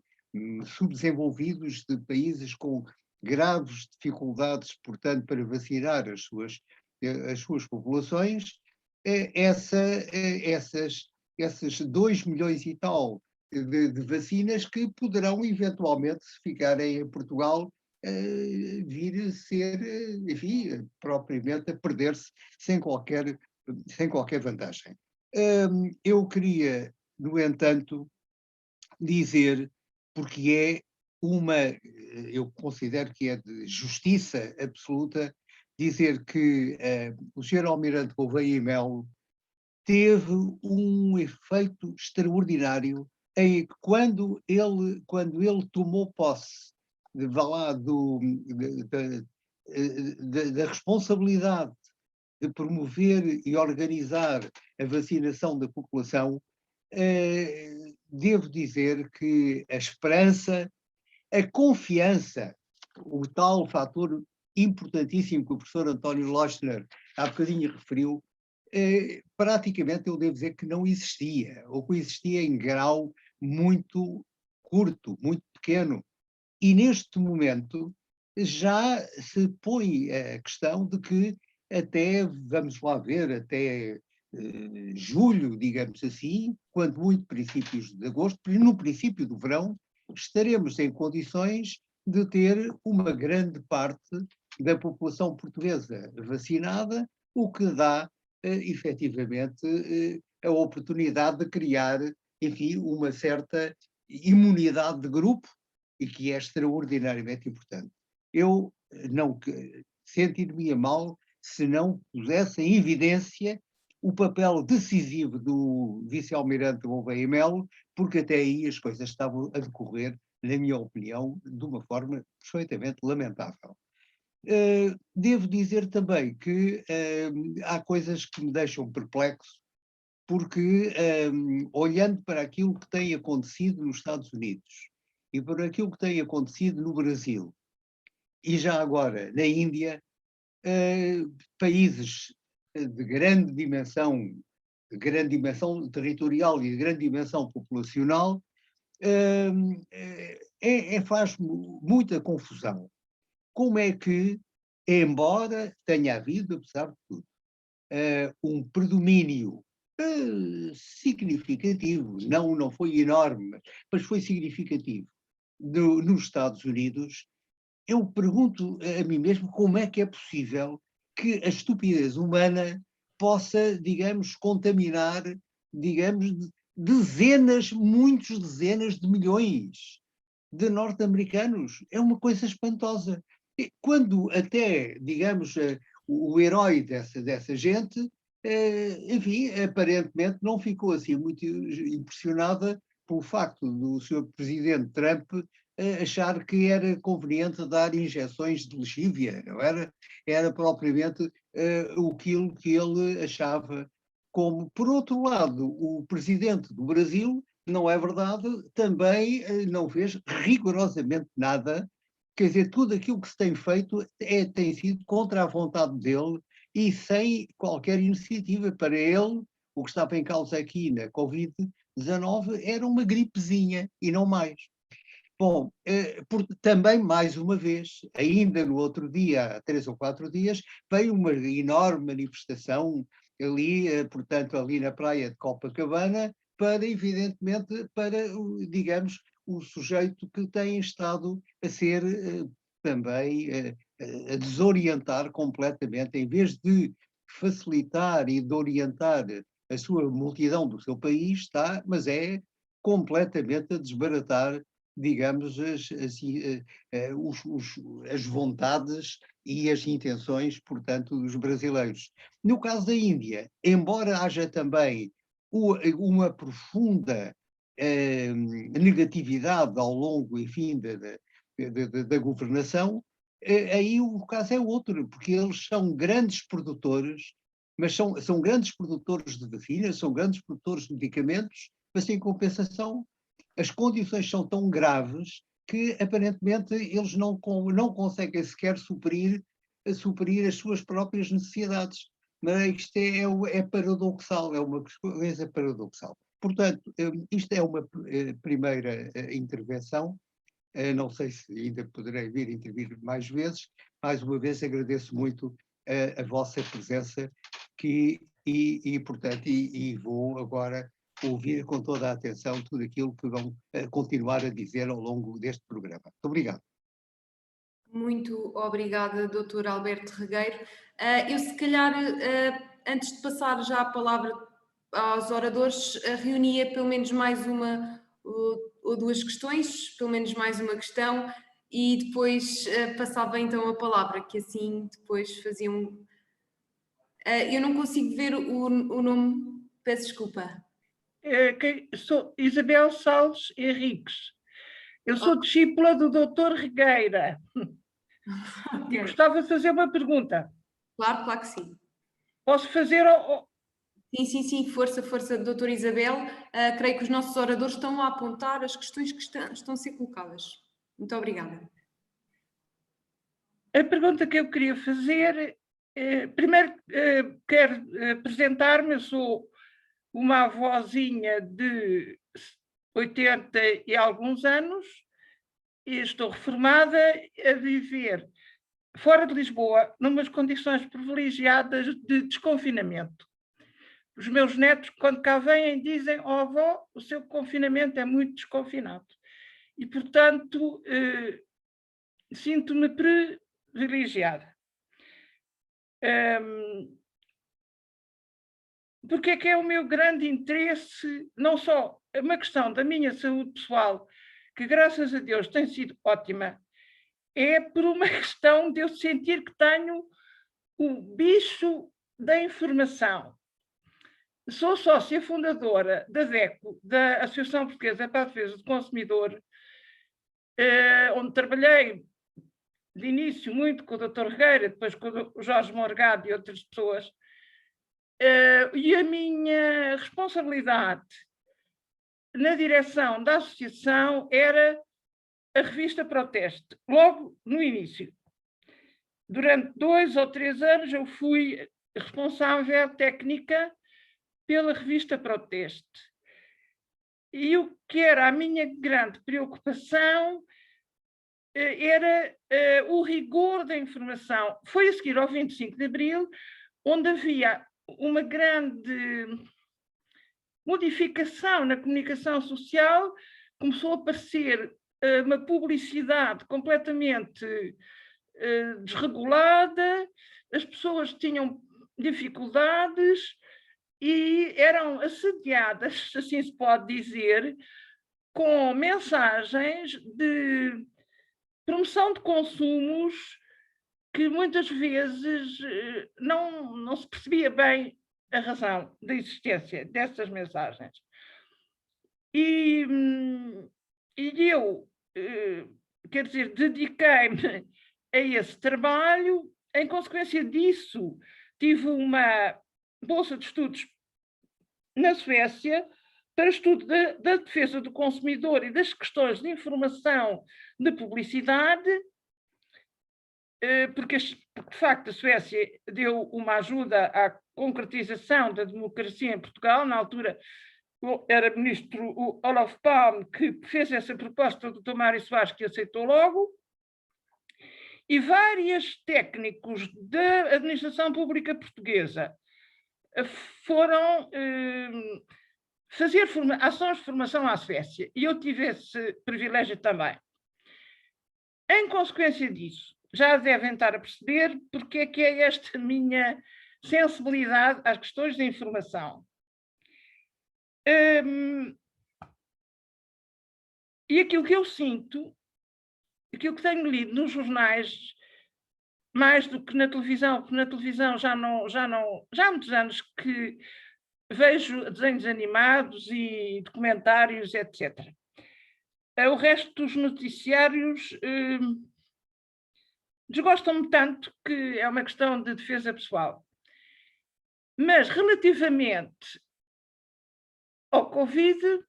subdesenvolvidos, de países com graves dificuldades, portanto, para vacinar as suas populações, esses 2 milhões e tal de vacinas que poderão eventualmente, se ficarem em Portugal, vir a ser, enfim, propriamente a perder-se sem qualquer vantagem. Eu queria, no entanto, dizer, porque eu considero que é de justiça absoluta, dizer que o Sr. Almirante Gouveia e Melo teve um efeito extraordinário quando ele tomou posse da responsabilidade de promover e organizar a vacinação da população. Devo dizer que a esperança, a confiança, o tal fator importantíssimo que o professor António Lochner há bocadinho referiu, praticamente eu devo dizer que não existia, ou que existia em grau muito curto, muito pequeno. E neste momento já se põe a questão de que até, vamos lá ver, até julho, digamos assim, quando muito princípios de agosto, no princípio do verão, estaremos em condições de ter uma grande parte da população portuguesa vacinada, o que dá efetivamente a oportunidade de criar, enfim, uma certa imunidade de grupo, e que é extraordinariamente importante. Eu não sentiria mal se não pusesse em evidência o papel decisivo do vice-almirante Gouveia e Melo, porque até aí as coisas estavam a decorrer, na minha opinião, de uma forma perfeitamente lamentável. Devo dizer também que há coisas que me deixam perplexo, porque olhando para aquilo que tem acontecido nos Estados Unidos e para aquilo que tem acontecido no Brasil e já agora na Índia, países de grande dimensão territorial e de grande dimensão populacional, faz muita confusão. Como é que, embora tenha havido, apesar de tudo, um predomínio significativo, não foi enorme, mas foi significativo, nos Estados Unidos, eu pergunto a mim mesmo como é que é possível que a estupidez humana possa, digamos, contaminar, digamos, muitas dezenas de milhões de norte-americanos. É uma coisa espantosa. Quando até, digamos, o herói dessa gente, enfim, aparentemente não ficou assim muito impressionada pelo facto do Sr. Presidente Trump achar que era conveniente dar injeções de lexívia, não era? Era propriamente aquilo que ele achava. Como, por outro lado, o Presidente do Brasil, não é verdade, também não fez rigorosamente nada. Quer dizer, tudo aquilo que se tem feito tem sido contra a vontade dele e sem qualquer iniciativa. Para ele, o que estava em causa aqui na Covid-19 era uma gripezinha e não mais. Bom, também, mais uma vez, ainda no outro dia, há 3 ou 4 dias, veio uma enorme manifestação ali, portanto, ali na praia de Copacabana, evidentemente, digamos, o sujeito que tem estado a ser também a desorientar completamente, em vez de facilitar e de orientar a sua multidão do seu país, está, mas é completamente a desbaratar, digamos, as vontades e as intenções, portanto, dos brasileiros. No caso da Índia, embora haja também uma profunda negatividade ao longo, enfim, da governação, aí o caso é outro, porque eles são grandes produtores, mas são grandes produtores de vacinas, são grandes produtores de medicamentos, mas em compensação as condições são tão graves que aparentemente eles não conseguem sequer suprir as suas próprias necessidades. Mas isto é paradoxal, é uma coisa paradoxal. Portanto, isto é uma primeira intervenção. Não sei se ainda poderei vir intervir mais vezes. Mais uma vez agradeço muito a vossa presença portanto, vou agora ouvir com toda a atenção tudo aquilo que vão continuar a dizer ao longo deste programa. Muito obrigado. Muito obrigada, Dr. Alberto Regueiro. Eu, se calhar, antes de passar já a palavra aos oradores, reunia pelo menos mais uma ou duas questões, pelo menos mais uma questão, e depois passava então a palavra, que assim depois faziam... eu não consigo ver o nome, peço desculpa. Sou Isabel Salles Henriques. Eu sou discípula do Dr. Regueira. Okay. E gostava de fazer uma pergunta. Claro, claro que sim. Posso fazer... Sim, força, doutora Isabel. Creio que os nossos oradores estão a apontar as questões que estão a ser colocadas. Muito obrigada. A pergunta que eu queria fazer, primeiro quero apresentar-me, eu sou uma avózinha de 80 e alguns anos e estou reformada a viver fora de Lisboa, numas condições privilegiadas de desconfinamento. Os meus netos, quando cá vêm, dizem: "Oh, avó, o seu confinamento é muito desconfinado." E, portanto, sinto-me privilegiada. Porque é que é o meu grande interesse, não só uma questão da minha saúde pessoal, que graças a Deus tem sido ótima, é por uma questão de eu sentir que tenho o bicho da informação. Sou sócia fundadora da DECO, da Associação Portuguesa para a Defesa do Consumidor, onde trabalhei de início muito com o Dr. Regueira, depois com o Jorge Morgado e outras pessoas, e a minha responsabilidade na direção da associação era a revista Proteste, logo no início. Durante 2 ou 3 anos eu fui responsável técnica pela revista Proteste. E o que era a minha grande preocupação era o rigor da informação. Foi a seguir ao 25 de Abril, onde havia uma grande modificação na comunicação social, começou a aparecer uma publicidade completamente desregulada, as pessoas tinham dificuldades e eram assediadas, assim se pode dizer, com mensagens de promoção de consumos que muitas vezes não se percebia bem a razão da existência dessas mensagens. E eu, quer dizer, dediquei-me a esse trabalho. Em consequência disso, tive uma bolsa de estudos na Suécia para estudo da defesa do consumidor e das questões de informação de publicidade, porque de facto a Suécia deu uma ajuda à concretização da democracia em Portugal. Na altura era ministro o Olof Palme que fez essa proposta do Dr. Mário Soares, que aceitou logo, e vários técnicos da administração pública portuguesa foram fazer ações de formação à Suécia, e eu tive esse privilégio também. Em consequência disso, já devem estar a perceber porque é que é esta minha sensibilidade às questões da informação. E aquilo que eu sinto, aquilo que tenho lido nos jornais, mais do que na televisão, porque na televisão já há muitos anos que vejo desenhos animados e documentários, etc. O resto dos noticiários desgostam-me tanto que é uma questão de defesa pessoal. Mas relativamente ao Covid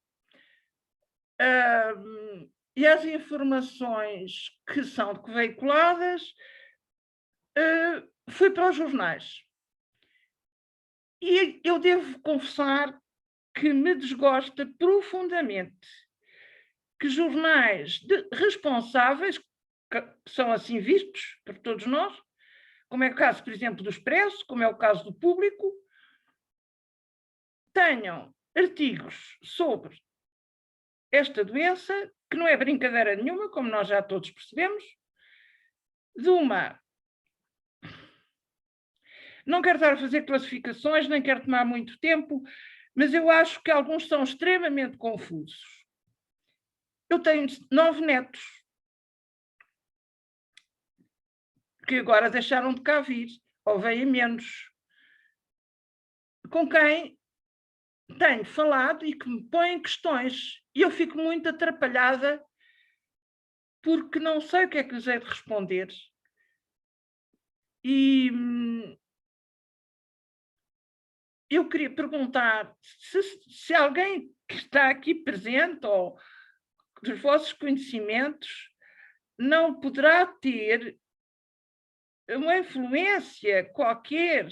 e às informações que são veiculadas, fui para os jornais. E eu devo confessar que me desgosta profundamente que jornais responsáveis, que são assim vistos por todos nós, como é o caso, por exemplo, do Expresso, como é o caso do Público, tenham artigos sobre esta doença, que não é brincadeira nenhuma, como nós já todos percebemos, de uma... Não quero estar a fazer classificações, nem quero tomar muito tempo, mas eu acho que alguns são extremamente confusos. Eu tenho 9 netos, que agora deixaram de cá vir, ou vêm menos, com quem tenho falado e que me põem questões. E eu fico muito atrapalhada porque não sei o que é que lhes hei de responder. E eu queria perguntar se alguém que está aqui presente ou dos vossos conhecimentos não poderá ter uma influência qualquer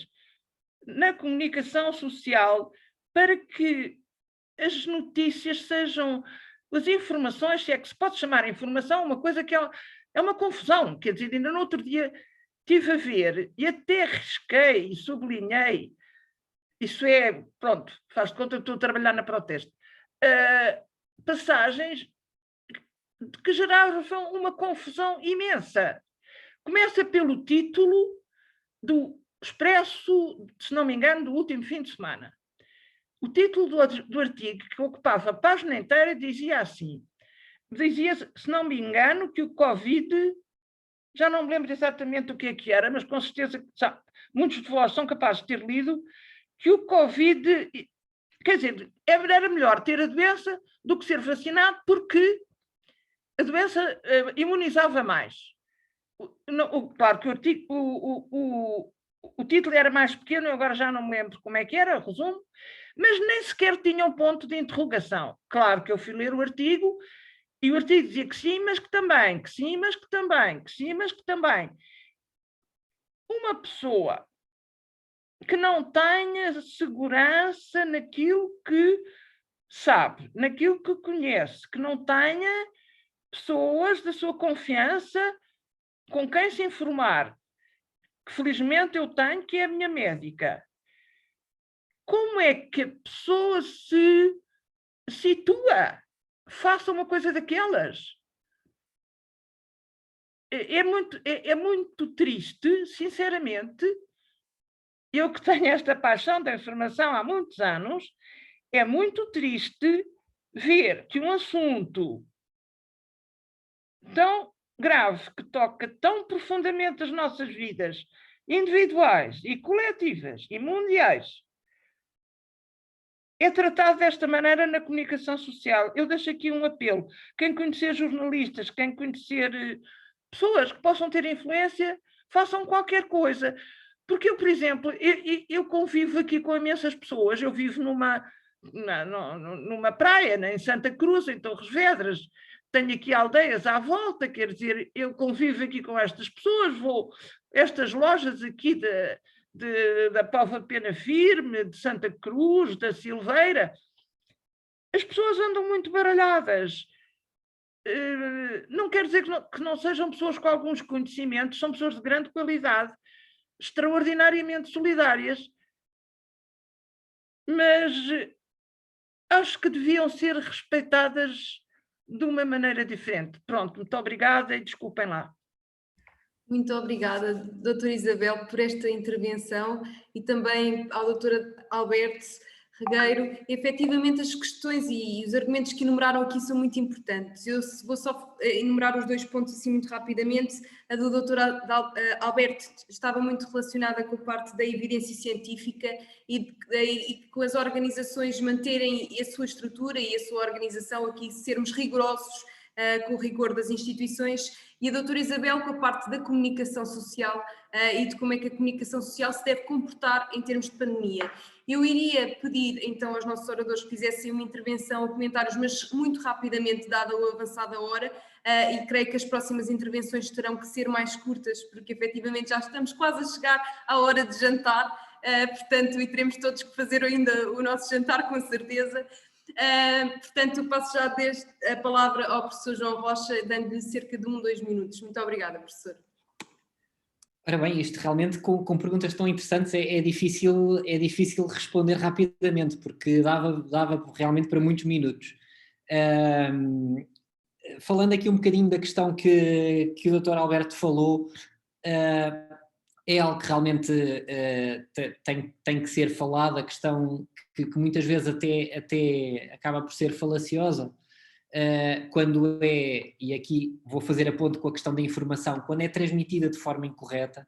na comunicação social para que as notícias sejam, as informações, se é que se pode chamar informação, uma coisa que é uma confusão. Quer dizer, ainda no outro dia estive a ver e até risquei e sublinhei, isso é, pronto, faz de conta que estou a trabalhar na Proteste, passagens que geravam uma confusão imensa. Começa pelo título do Expresso, se não me engano, do último fim de semana. O título do artigo, que ocupava a página inteira, dizia assim, dizia, se não me engano, que o Covid, já não me lembro exatamente o que é que era, mas com certeza muitos de vós são capazes de ter lido, que o Covid, quer dizer, era melhor ter a doença do que ser vacinado, porque a doença imunizava mais. Claro que o título era mais pequeno, eu agora já não me lembro como é que era, o resumo, mas nem sequer tinha um ponto de interrogação. Claro que eu fui ler o artigo, e o artigo dizia que sim, mas que também, que sim, mas que também, que sim, mas que também. Uma pessoa que não tenha segurança naquilo que sabe, naquilo que conhece, que não tenha pessoas da sua confiança com quem se informar, que felizmente eu tenho, que é a minha médica. Como é que a pessoa se situa? Faça uma coisa daquelas. É muito triste, sinceramente, eu que tenho esta paixão da informação há muitos anos, é muito triste ver que um assunto tão grave, que toca tão profundamente as nossas vidas individuais e coletivas e mundiais, é tratado desta maneira na comunicação social. Eu deixo aqui um apelo. Quem conhecer jornalistas, quem conhecer pessoas que possam ter influência, façam qualquer coisa. Porque eu, por exemplo, eu convivo aqui com imensas pessoas. Eu vivo numa praia, em Santa Cruz, em Torres Vedras. Tenho aqui aldeias à volta, quer dizer, eu convivo aqui com estas pessoas, vou estas lojas aqui da Póvoa de Pena Firme, de Santa Cruz, da Silveira, as pessoas andam muito baralhadas. Não quer dizer que não sejam pessoas com alguns conhecimentos, são pessoas de grande qualidade, extraordinariamente solidárias, mas acho que deviam ser respeitadas de uma maneira diferente. Pronto, muito obrigada e desculpem lá. Muito obrigada, doutora Isabel, por esta intervenção e também ao doutor Alberto Regueiro. Efetivamente, as questões e os argumentos que enumeraram aqui são muito importantes. Eu vou só enumerar os 2 pontos assim muito rapidamente. A do doutor Alberto estava muito relacionada com a parte da evidência científica e com as organizações manterem a sua estrutura e a sua organização aqui, sermos rigorosos com o rigor das instituições, e a doutora Isabel com a parte da comunicação social e de como é que a comunicação social se deve comportar em termos de pandemia. Eu iria pedir então aos nossos oradores que fizessem uma intervenção ou comentários, mas muito rapidamente, dada a avançada hora, e creio que as próximas intervenções terão que ser mais curtas, porque efetivamente já estamos quase a chegar à hora de jantar, portanto, e teremos todos que fazer ainda o nosso jantar, com certeza. Portanto, passo já a palavra ao professor João Rocha, dando-lhe cerca de 2 minutos. Muito obrigada, professor. Ora bem, isto realmente com perguntas tão interessantes é difícil responder rapidamente, porque dava realmente para muitos minutos. Falando aqui um bocadinho da questão que o Dr. Alberto falou, é algo que realmente tem que ser falado, a questão que muitas vezes até acaba por ser falaciosa, quando é, e aqui vou fazer a ponto com a questão da informação, quando é transmitida de forma incorreta.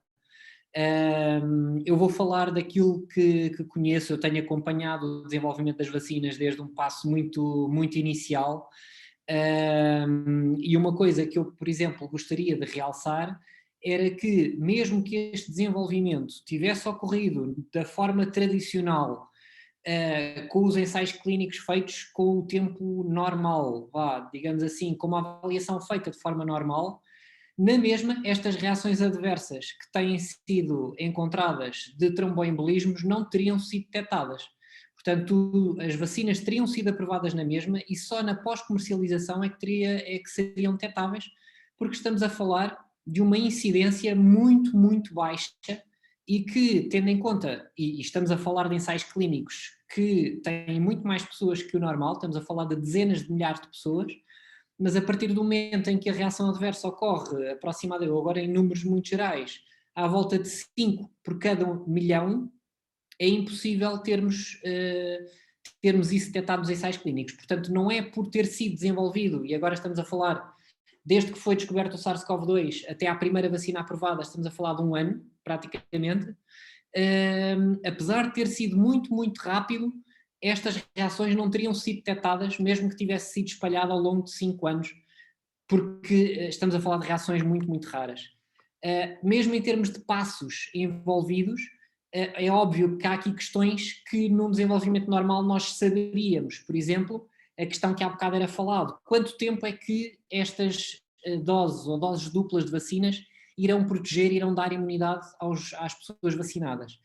Eu vou falar daquilo que conheço, eu tenho acompanhado o desenvolvimento das vacinas desde um passo muito, muito inicial, e uma coisa que eu, por exemplo, gostaria de realçar era que, mesmo que este desenvolvimento tivesse ocorrido da forma tradicional, com os ensaios clínicos feitos com o tempo normal, digamos assim, com uma avaliação feita de forma normal, na mesma, estas reações adversas que têm sido encontradas de tromboembolismos não teriam sido detectadas. Portanto, as vacinas teriam sido aprovadas na mesma e só na pós-comercialização é que seriam detectáveis, porque estamos a falar de uma incidência muito, muito baixa e que, tendo em conta, e estamos a falar de ensaios clínicos que têm muito mais pessoas que o normal, estamos a falar de dezenas de milhares de pessoas, mas a partir do momento em que a reação adversa ocorre, aproximadamente, agora em números muito gerais, à volta de 5 por cada 1 milhão, é impossível termos isso detectado nos ensaios clínicos. Portanto, não é por ter sido desenvolvido, e agora estamos a falar, desde que foi descoberto o SARS-CoV-2 até à primeira vacina aprovada, estamos a falar de 1 ano, praticamente, apesar de ter sido muito, muito rápido, estas reações não teriam sido detectadas, mesmo que tivesse sido espalhada ao longo de 5 anos, porque estamos a falar de reações muito, muito raras. Mesmo em termos de passos envolvidos, é óbvio que há aqui questões que num desenvolvimento normal nós saberíamos. Por exemplo, a questão que há bocado era falado, quanto tempo é que estas doses ou doses duplas de vacinas irão proteger, irão dar imunidade às pessoas vacinadas?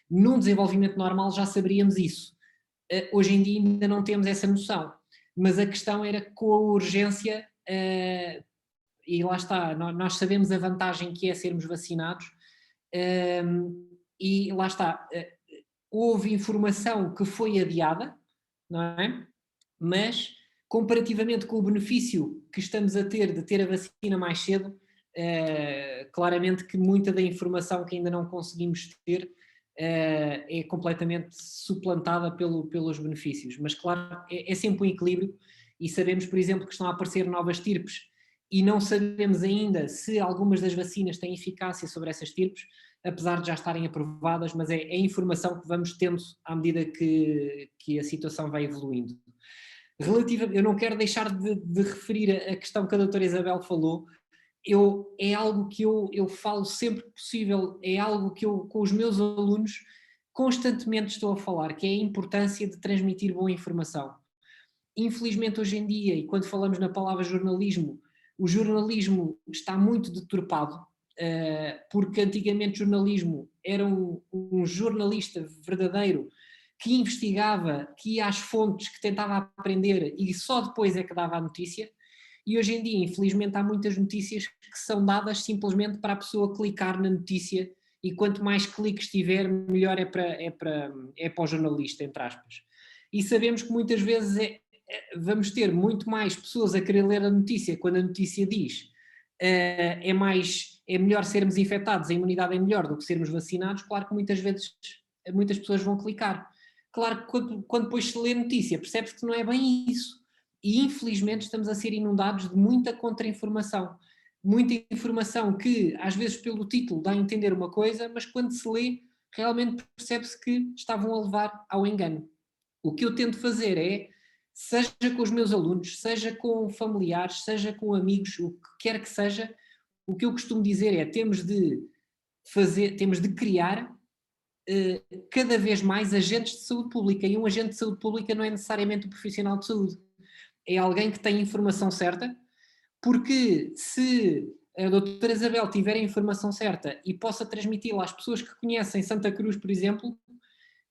Num desenvolvimento normal já saberíamos isso. Hoje em dia ainda não temos essa noção, mas a questão era com a urgência, e lá está, nós sabemos a vantagem que é sermos vacinados, e lá está, houve informação que foi adiada, não é? Mas comparativamente com o benefício que estamos a ter de ter a vacina mais cedo, claramente que muita da informação que ainda não conseguimos ter é completamente suplantada pelos benefícios, mas claro, é sempre um equilíbrio, e sabemos, por exemplo, que estão a aparecer novas tirpes e não sabemos ainda se algumas das vacinas têm eficácia sobre essas tirpes, apesar de já estarem aprovadas, mas é informação que vamos tendo à medida que a situação vai evoluindo. Eu não quero deixar de referir a questão que a doutora Isabel falou. É algo que eu falo sempre que possível, é algo que eu, com os meus alunos, constantemente estou a falar, que é a importância de transmitir boa informação. Infelizmente, hoje em dia, e quando falamos na palavra jornalismo, o jornalismo está muito deturpado, porque antigamente o jornalismo era um jornalista verdadeiro que investigava, que ia às fontes, que tentava aprender e só depois é que dava a notícia. E hoje em dia, infelizmente, há muitas notícias que são dadas simplesmente para a pessoa clicar na notícia, e quanto mais cliques tiver, melhor é para o jornalista, entre aspas. E sabemos que muitas vezes vamos ter muito mais pessoas a querer ler a notícia quando a notícia diz é melhor sermos infectados, a imunidade é melhor do que sermos vacinados. Claro que muitas vezes muitas pessoas vão clicar. Claro que quando depois se lê a notícia percebe-se que não é bem isso. E infelizmente estamos a ser inundados de muita contra-informação. Muita informação que às vezes pelo título dá a entender uma coisa, mas quando se lê realmente percebe-se que estavam a levar ao engano. O que eu tento fazer é, seja com os meus alunos, seja com familiares, seja com amigos, o que quer que seja, o que eu costumo dizer é, temos de criar cada vez mais agentes de saúde pública, e um agente de saúde pública não é necessariamente um profissional de saúde. É alguém que tem a informação certa, porque se a doutora Isabel tiver a informação certa e possa transmiti-la às pessoas que conhecem Santa Cruz, por exemplo,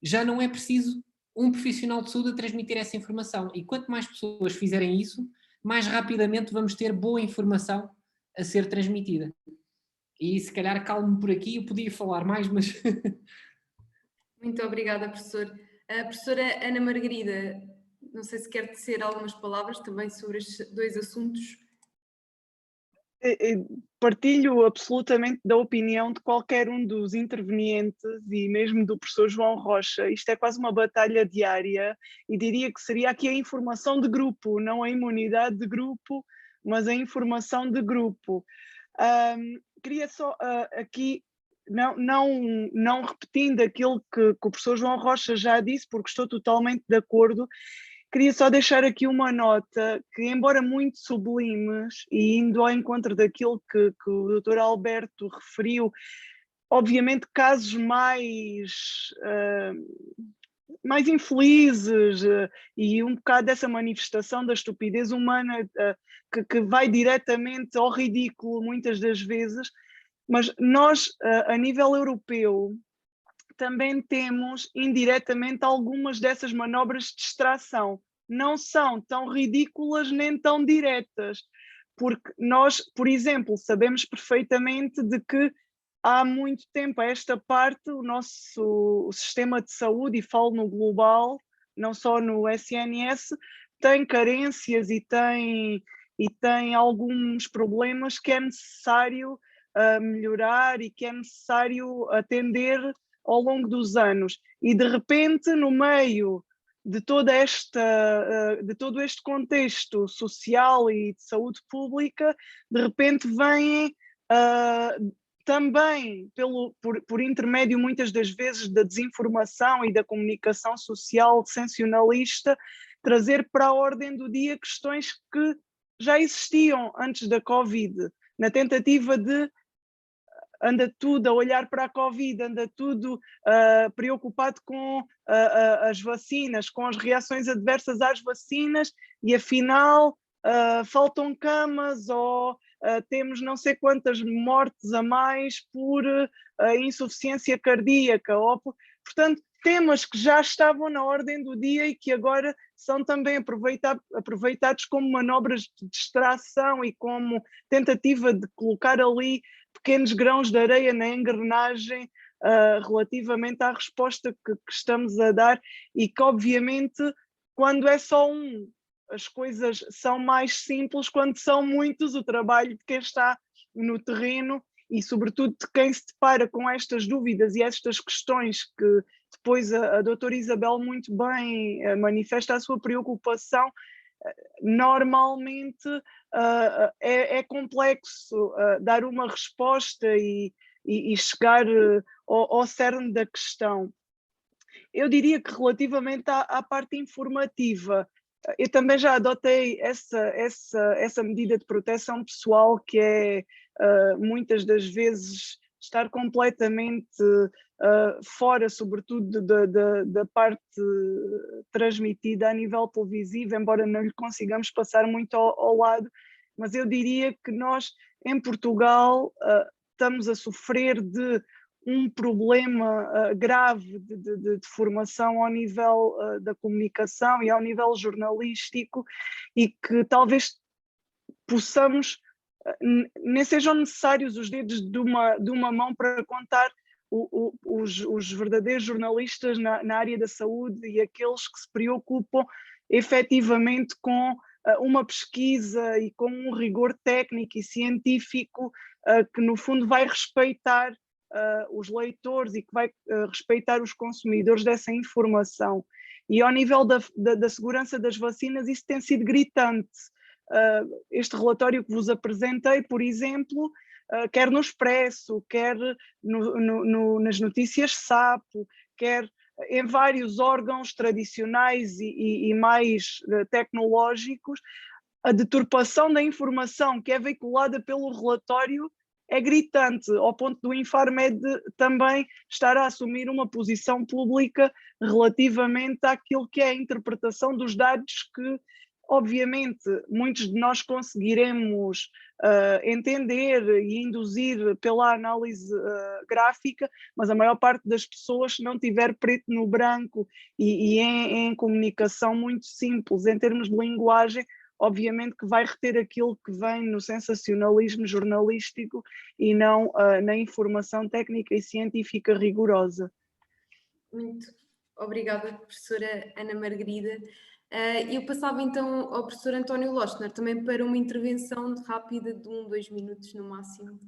já não é preciso um profissional de saúde a transmitir essa informação. E quanto mais pessoas fizerem isso, mais rapidamente vamos ter boa informação a ser transmitida. E se calhar calmo por aqui, eu podia falar mais, mas... Muito obrigada, professor. A professora Ana Margarida, não sei se quer tecer algumas palavras também sobre estes dois assuntos. Partilho absolutamente da opinião de qualquer um dos intervenientes e mesmo do professor João Rocha. Isto é quase uma batalha diária e diria que seria aqui a informação de grupo, não a imunidade de grupo, mas a informação de grupo. Queria só aqui, não repetindo aquilo que o professor João Rocha já disse, porque estou totalmente de acordo, queria só deixar aqui uma nota que, embora muito sublimes e indo ao encontro daquilo que o Dr. Alberto referiu, obviamente casos mais infelizes e um bocado dessa manifestação da estupidez humana que vai diretamente ao ridículo muitas das vezes, mas nós, a nível europeu, também temos indiretamente algumas dessas manobras de distração. Não são tão ridículas nem tão diretas, porque nós, por exemplo, sabemos perfeitamente de que há muito tempo a esta parte o nosso sistema de saúde, e falo no global, não só no SNS, tem carências e tem alguns problemas que é necessário melhorar e que é necessário atender ao longo dos anos. E de repente, no meio de todo este contexto social e de saúde pública, de repente vêm também por intermédio muitas das vezes da desinformação e da comunicação social sensacionalista, trazer para a ordem do dia questões que já existiam antes da Covid, na tentativa de anda tudo a olhar para a Covid, anda tudo preocupado com as vacinas, com as reações adversas às vacinas, e afinal faltam camas ou temos não sei quantas mortes a mais por insuficiência cardíaca. Portanto, temas que já estavam na ordem do dia e que agora são também aproveitados como manobras de distração e como tentativa de colocar ali pequenos grãos de areia na engrenagem relativamente à resposta que estamos a dar, e que obviamente quando é só as coisas são mais simples, quando são muitos o trabalho de quem está no terreno e sobretudo de quem se depara com estas dúvidas e estas questões que depois a doutora Isabel muito bem manifesta a sua preocupação. Normalmente é complexo dar uma resposta e chegar ao cerne da questão. Eu diria que relativamente à parte informativa, eu também já adotei essa medida de proteção pessoal, que é muitas das vezes estar completamente fora, sobretudo da parte transmitida a nível televisivo, embora não lhe consigamos passar muito ao lado, mas eu diria que nós, em Portugal, estamos a sofrer de um problema grave de formação ao nível da comunicação e ao nível jornalístico, e que talvez possamos, nem sejam necessários os dedos de uma mão para contar os verdadeiros jornalistas na área da saúde e aqueles que se preocupam efetivamente com uma pesquisa e com um rigor técnico e científico que no fundo vai respeitar os leitores e que vai respeitar os consumidores dessa informação. E ao nível da segurança das vacinas isso tem sido gritante. Este relatório que vos apresentei, por exemplo, quer no Expresso, quer nas notícias Sapo, quer em vários órgãos tradicionais e mais tecnológicos, a deturpação da informação que é veiculada pelo relatório é gritante, ao ponto do Infarmed também estar a assumir uma posição pública relativamente àquilo que é a interpretação dos dados que, obviamente, muitos de nós conseguiremos entender e induzir pela análise gráfica, mas a maior parte das pessoas, se não tiver preto no branco e em comunicação muito simples, em termos de linguagem, obviamente que vai reter aquilo que vem no sensacionalismo jornalístico e não na informação técnica e científica rigorosa. Muito obrigada, professora Ana Margarida. Eu passava então ao professor António Lochner, também para uma intervenção rápida de 2 minutos no máximo.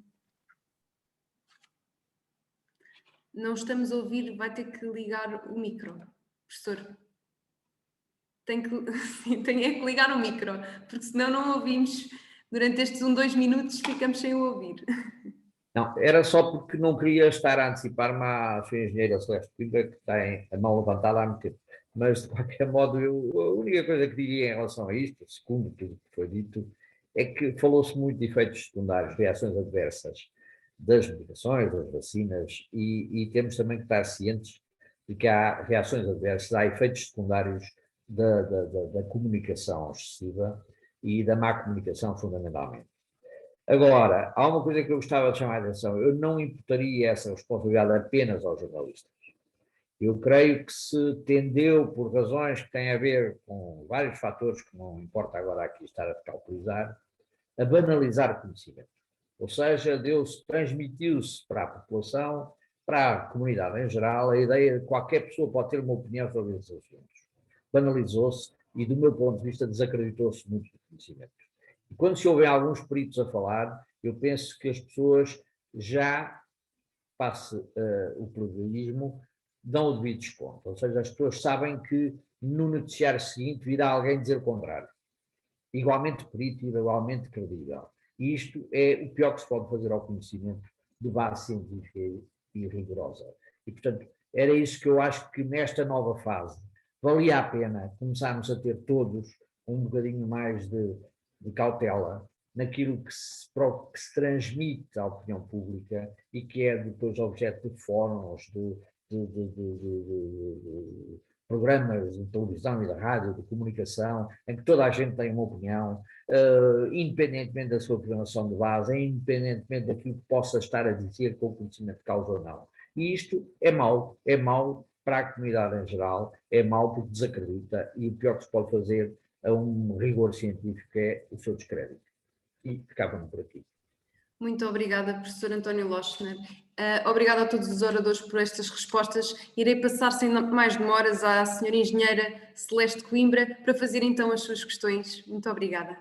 Não estamos a ouvir, vai ter que ligar o micro, professor. Tem que ligar o micro, porque senão não ouvimos. Durante estes 2 minutos ficamos sem o ouvir. Não, era só porque não queria estar a antecipar-me à sua engenheira Celeste Coimbra, que tem a mão levantada há muito tempo. Mas, de qualquer modo, a única coisa que diria em relação a isto, segundo tudo que foi dito, é que falou-se muito de efeitos secundários, reações adversas das medicações, das vacinas, e temos também que estar cientes de que há reações adversas, há efeitos secundários da comunicação excessiva e da má comunicação, fundamentalmente. Agora, há uma coisa que eu gostava de chamar a atenção, eu não imputaria essa responsabilidade apenas aos jornalistas. Eu creio que se tendeu, por razões que têm a ver com vários fatores que não importa agora aqui estar a calculizar, a banalizar o conhecimento. Ou seja, transmitiu-se para a população, para a comunidade em geral, a ideia de que qualquer pessoa pode ter uma opinião sobre esses assuntos. Banalizou-se e, do meu ponto de vista, desacreditou-se muito do conhecimento. E quando se ouvem alguns peritos a falar, eu penso que as pessoas já, passe o pluralismo, dão o devido desconto. Ou seja, as pessoas sabem que no noticiário seguinte virá alguém dizer o contrário. Igualmente perito e igualmente credível. E isto é o pior que se pode fazer ao conhecimento de base científica e rigorosa. E, portanto, era isso que eu acho que nesta nova fase valia a pena começarmos a ter todos um bocadinho mais de cautela naquilo que se transmite à opinião pública e que é depois objeto de fóruns, de programas de televisão e de rádio, de comunicação, em que toda a gente tem uma opinião, independentemente da sua programação de base, independentemente daquilo que possa estar a dizer com o conhecimento de causa ou não. E isto é mau para a comunidade em geral, é mau porque desacredita e o pior que se pode fazer a um rigor científico é o seu descrédito. E ficava-me por aqui. Muito obrigada, professor António Lochner. Obrigada a todos os oradores por estas respostas. Irei passar sem mais demoras à senhora engenheira Celeste Coimbra para fazer então as suas questões. Muito obrigada.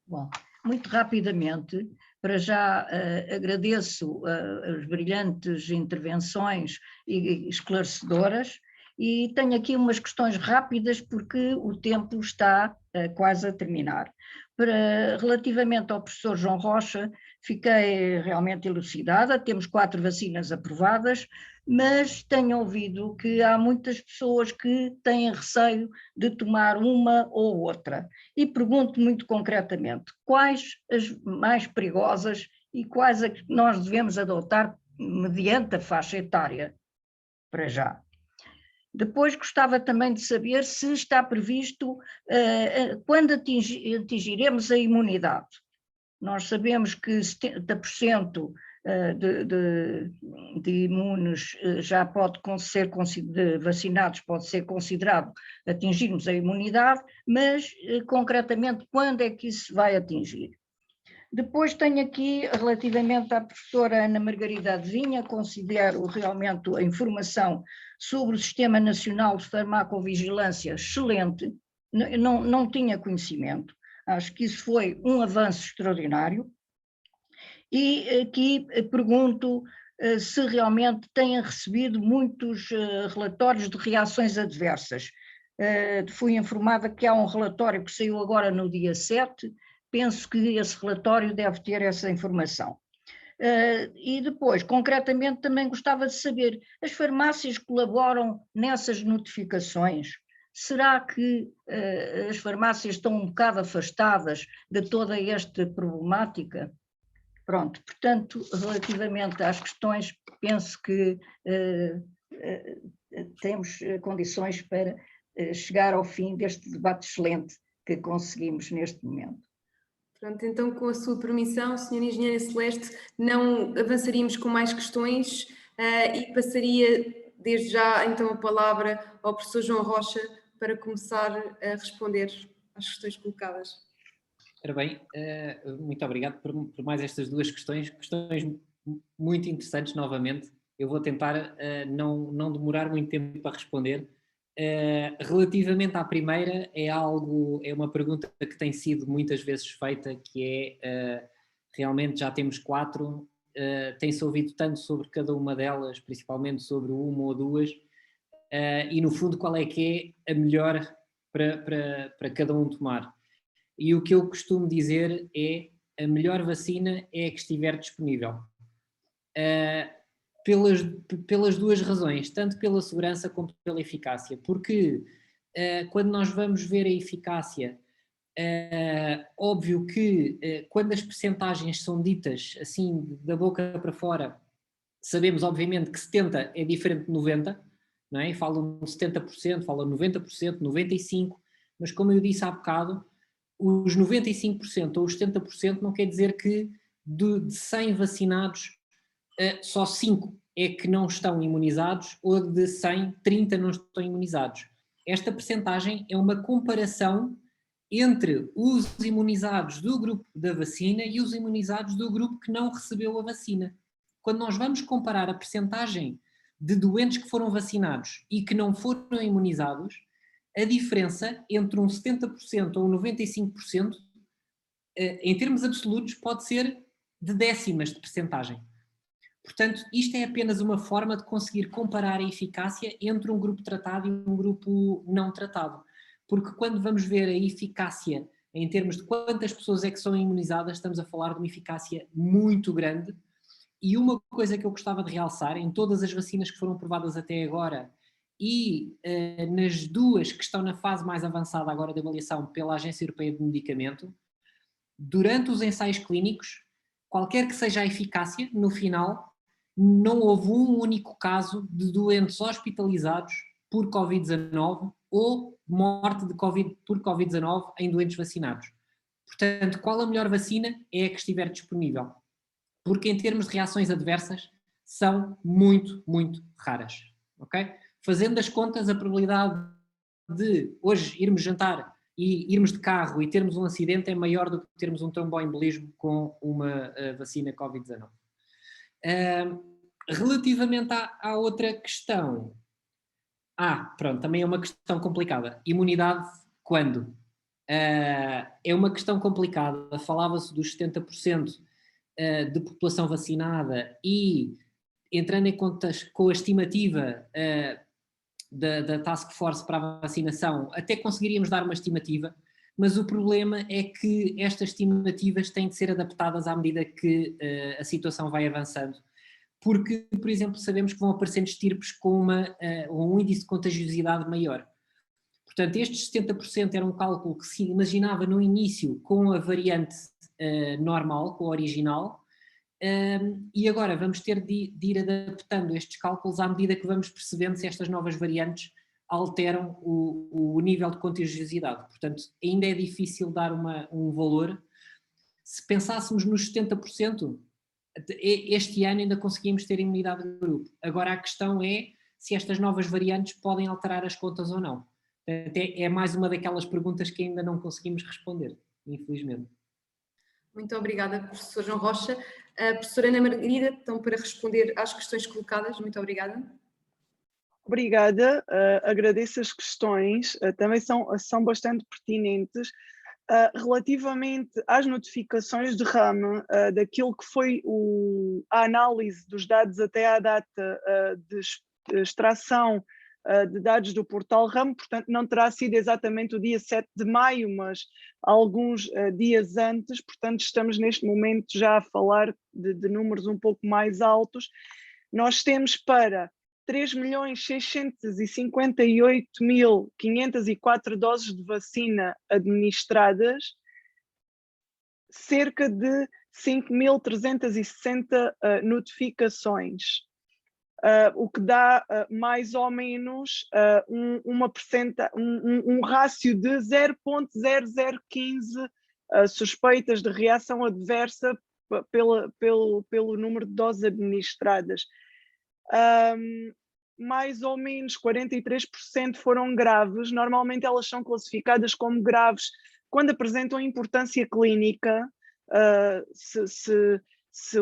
Bom, muito rapidamente, para já agradeço as brilhantes intervenções e esclarecedoras e tenho aqui umas questões rápidas porque o tempo está quase a terminar. Relativamente ao professor João Rocha, fiquei realmente elucidada, temos 4 vacinas aprovadas, mas tenho ouvido que há muitas pessoas que têm receio de tomar uma ou outra. E pergunto muito concretamente, quais as mais perigosas e quais a que nós devemos adotar mediante a faixa etária, para já? Depois gostava também de saber se está previsto quando atingiremos a imunidade. Nós sabemos que 70% de imunes já pode ser de vacinados, pode ser considerado atingirmos a imunidade, mas concretamente quando é que isso vai atingir? Depois tenho aqui, relativamente à professora Ana Margarida Adivinha, considero realmente a informação sobre o Sistema Nacional de Farmacovigilância excelente, não tinha conhecimento, acho que isso foi um avanço extraordinário. E aqui pergunto se realmente têm recebido muitos relatórios de reações adversas. Fui informada que há um relatório que saiu agora no dia 7, penso que esse relatório deve ter essa informação. E depois, concretamente, também gostava de saber, as farmácias colaboram nessas notificações? Será que as farmácias estão um bocado afastadas de toda esta problemática? Pronto, portanto, relativamente às questões, penso que temos condições para chegar ao fim deste debate excelente que conseguimos neste momento. Pronto, então com a sua permissão, senhora engenheira Celeste, não avançaríamos com mais questões e passaria desde já então a palavra ao professor João Rocha para começar a responder às questões colocadas. Ora bem, muito obrigado por mais estas duas questões muito interessantes novamente. Eu vou tentar não demorar muito tempo para responder. Relativamente à primeira, é uma pergunta que tem sido muitas vezes feita, que é, realmente já temos 4, tem-se ouvido tanto sobre cada uma delas, principalmente sobre uma ou duas, e no fundo qual é que é a melhor para cada um tomar. E o que eu costumo dizer é: a melhor vacina é a que estiver disponível. Pelas duas razões, tanto pela segurança como pela eficácia, porque quando nós vamos ver a eficácia, óbvio que quando as percentagens são ditas assim da boca para fora, sabemos obviamente que 70 é diferente de 90, não é? Falam de 70%, falam de 90%, 95%, mas como eu disse há bocado, os 95% ou os 70% não quer dizer que de 100 vacinados só 5 é que não estão imunizados, ou de 100, 30 não estão imunizados. Esta percentagem é uma comparação entre os imunizados do grupo da vacina e os imunizados do grupo que não recebeu a vacina. Quando nós vamos comparar a percentagem de doentes que foram vacinados e que não foram imunizados, a diferença entre um 70% ou um 95%, em termos absolutos, pode ser de décimas de percentagem. Portanto, isto é apenas uma forma de conseguir comparar a eficácia entre um grupo tratado e um grupo não tratado. Porque quando vamos ver a eficácia em termos de quantas pessoas é que são imunizadas, estamos a falar de uma eficácia muito grande. E uma coisa que eu gostava de realçar, em todas as vacinas que foram provadas até agora e nas duas que estão na fase mais avançada agora de avaliação pela Agência Europeia de Medicamento, durante os ensaios clínicos, qualquer que seja a eficácia, no final, não houve um único caso de doentes hospitalizados por Covid-19 ou morte por Covid-19 em doentes vacinados. Portanto, qual a melhor vacina? É a que estiver disponível. Porque em termos de reações adversas, são muito, muito raras. Ok? Fazendo as contas, a probabilidade de hoje irmos jantar e irmos de carro e termos um acidente é maior do que termos um tromboembolismo com uma vacina Covid-19. Relativamente à outra questão, pronto, também é uma questão complicada. Imunidade quando? É uma questão complicada. Falava-se dos 70% de população vacinada e, entrando em contas com a estimativa da Task Force para a vacinação, até conseguiríamos dar uma estimativa, mas o problema é que estas estimativas têm de ser adaptadas à medida que a situação vai avançando. Porque, por exemplo, sabemos que vão aparecendo estirpes com um índice de contagiosidade maior. Portanto, estes 70% era um cálculo que se imaginava no início com a variante normal, com a original, e agora vamos ter de ir adaptando estes cálculos à medida que vamos percebendo se estas novas variantes alteram o nível de contagiosidade. Portanto, ainda é difícil dar um valor. Se pensássemos nos 70%, este ano ainda conseguimos ter imunidade de grupo. Agora a questão é se estas novas variantes podem alterar as contas ou não. É mais uma daquelas perguntas que ainda não conseguimos responder, infelizmente. Muito obrigada, professor João Rocha. A professora Ana Margarida, estão para responder às questões colocadas. Muito obrigada. Obrigada, agradeço as questões, também são bastante pertinentes. Relativamente às notificações de RAM, daquilo que foi a análise dos dados até à data de extração de dados do portal RAM, portanto não terá sido exatamente o dia 7 de maio, mas alguns dias antes, portanto estamos neste momento já a falar de números um pouco mais altos. Nós temos para 3.658.504 doses de vacina administradas, cerca de 5.360 notificações, o que dá mais ou menos um rácio de 0.0015 suspeitas de reação adversa pelo número de doses administradas. Mais ou menos 43% foram graves. Normalmente elas são classificadas como graves quando apresentam importância clínica, se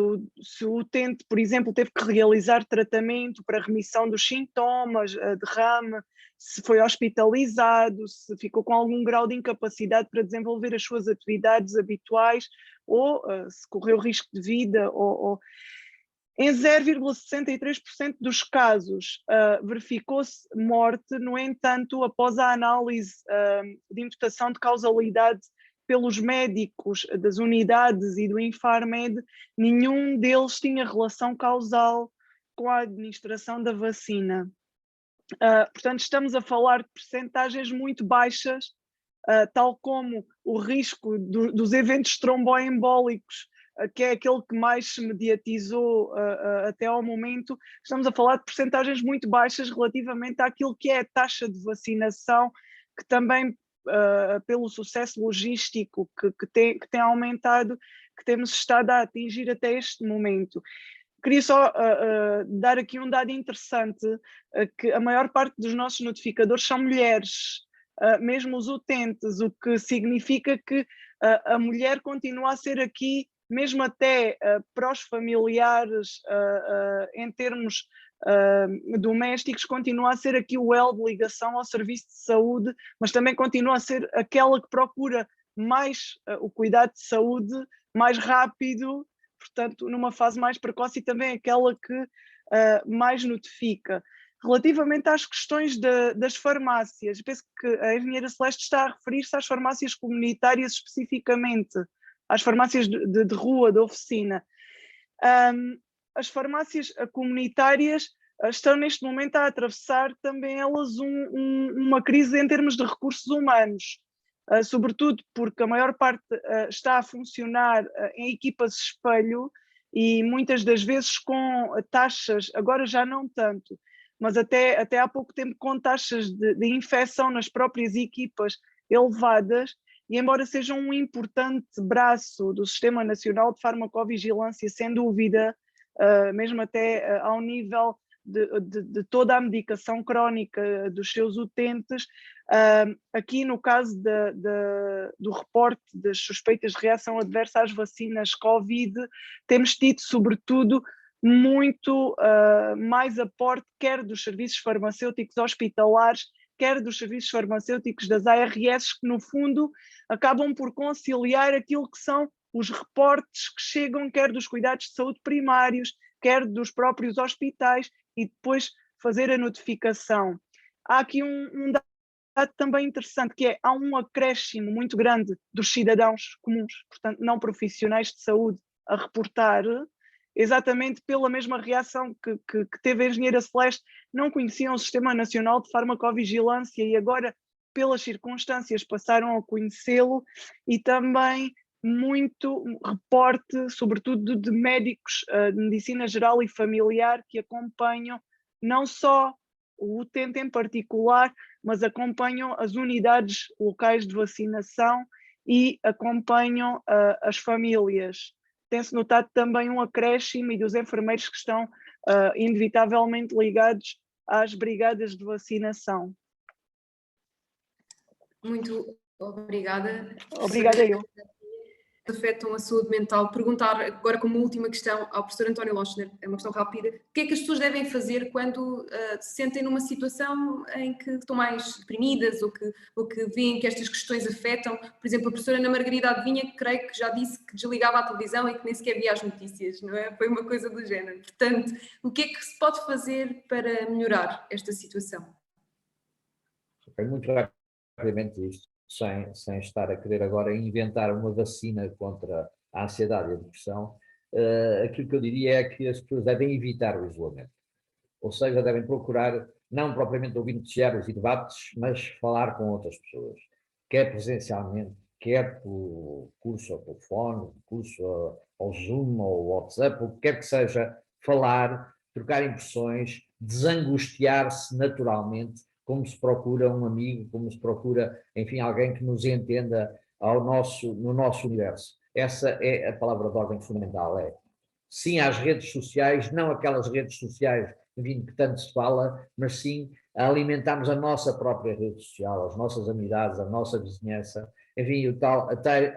o utente, por exemplo, teve que realizar tratamento para remissão dos sintomas, derrame, se foi hospitalizado, se ficou com algum grau de incapacidade para desenvolver as suas atividades habituais, ou se correu risco de vida, Em 0,63% dos casos verificou-se morte. No entanto, após a análise de imputação de causalidade pelos médicos das unidades e do Infarmed, nenhum deles tinha relação causal com a administração da vacina. Portanto, estamos a falar de percentagens muito baixas, tal como o risco dos eventos tromboembólicos, que é aquele que mais se mediatizou até ao momento. Estamos a falar de percentagens muito baixas relativamente àquilo que é a taxa de vacinação, que também, pelo sucesso logístico que tem aumentado, que temos estado a atingir até este momento. Queria só dar aqui um dado interessante, que a maior parte dos nossos notificadores são mulheres, mesmo os utentes, o que significa que a mulher continua a ser aqui, mesmo até para os familiares, em termos domésticos, continua a ser aqui o elo de ligação ao serviço de saúde, mas também continua a ser aquela que procura mais o cuidado de saúde mais rápido, portanto, numa fase mais precoce, e também aquela que mais notifica. Relativamente às questões das farmácias, penso que a engenheira Celeste está a referir-se às farmácias comunitárias especificamente, às farmácias de rua, de oficina. As farmácias comunitárias estão neste momento a atravessar também elas uma crise em termos de recursos humanos, sobretudo porque a maior parte está a funcionar em equipas espelho e muitas das vezes com taxas, agora já não tanto, mas até há pouco tempo com taxas de infecção nas próprias equipas elevadas, e embora seja um importante braço do Sistema Nacional de Farmacovigilância, sem dúvida, mesmo até ao nível de toda a medicação crónica dos seus utentes, aqui no caso do reporte das suspeitas de reação adversa às vacinas Covid, temos tido sobretudo muito mais aporte, quer dos serviços farmacêuticos hospitalares, quer dos serviços farmacêuticos das ARS, que no fundo acabam por conciliar aquilo que são os reportes que chegam, quer dos cuidados de saúde primários, quer dos próprios hospitais, e depois fazer a notificação. Há aqui um dado também interessante, que é, há um acréscimo muito grande dos cidadãos comuns, portanto não profissionais de saúde, a reportar, exatamente pela mesma reação que teve a engenheira Celeste. Não conheciam o Sistema Nacional de Farmacovigilância e agora, pelas circunstâncias, passaram a conhecê-lo, e também muito reporte, sobretudo de médicos de medicina geral e familiar, que acompanham não só o utente em particular, mas acompanham as unidades locais de vacinação e acompanham as famílias. Tem-se notado também um acréscimo e dos enfermeiros que estão inevitavelmente ligados às brigadas de vacinação. Muito obrigada. Obrigada eu. Afetam a saúde mental. Perguntar agora como última questão ao professor António Lochner, é uma questão rápida, o que é que as pessoas devem fazer quando se sentem numa situação em que estão mais deprimidas ou que veem que estas questões afetam? Por exemplo, a professora Ana Margarida Adivinha, creio que já disse que desligava a televisão e que nem sequer via as notícias, não é? Foi uma coisa do género. Portanto, o que é que se pode fazer para melhorar esta situação? Muito rapidamente isto. Sem estar a querer agora inventar uma vacina contra a ansiedade e a depressão, aquilo que eu diria é que as pessoas devem evitar o isolamento. Ou seja, devem procurar, não propriamente ouvir noticiários e debates, mas falar com outras pessoas, quer presencialmente, quer por curso ao telefone, curso ao Zoom ou ao WhatsApp, o que quer que seja, falar, trocar impressões, desangustiar-se naturalmente, como se procura um amigo, como se procura, enfim, alguém que nos entenda no nosso universo. Essa é a palavra de ordem fundamental, é sim às redes sociais, não aquelas redes sociais, enfim, que tanto se fala, mas sim a alimentarmos a nossa própria rede social, as nossas amizades, a nossa vizinhança, enfim,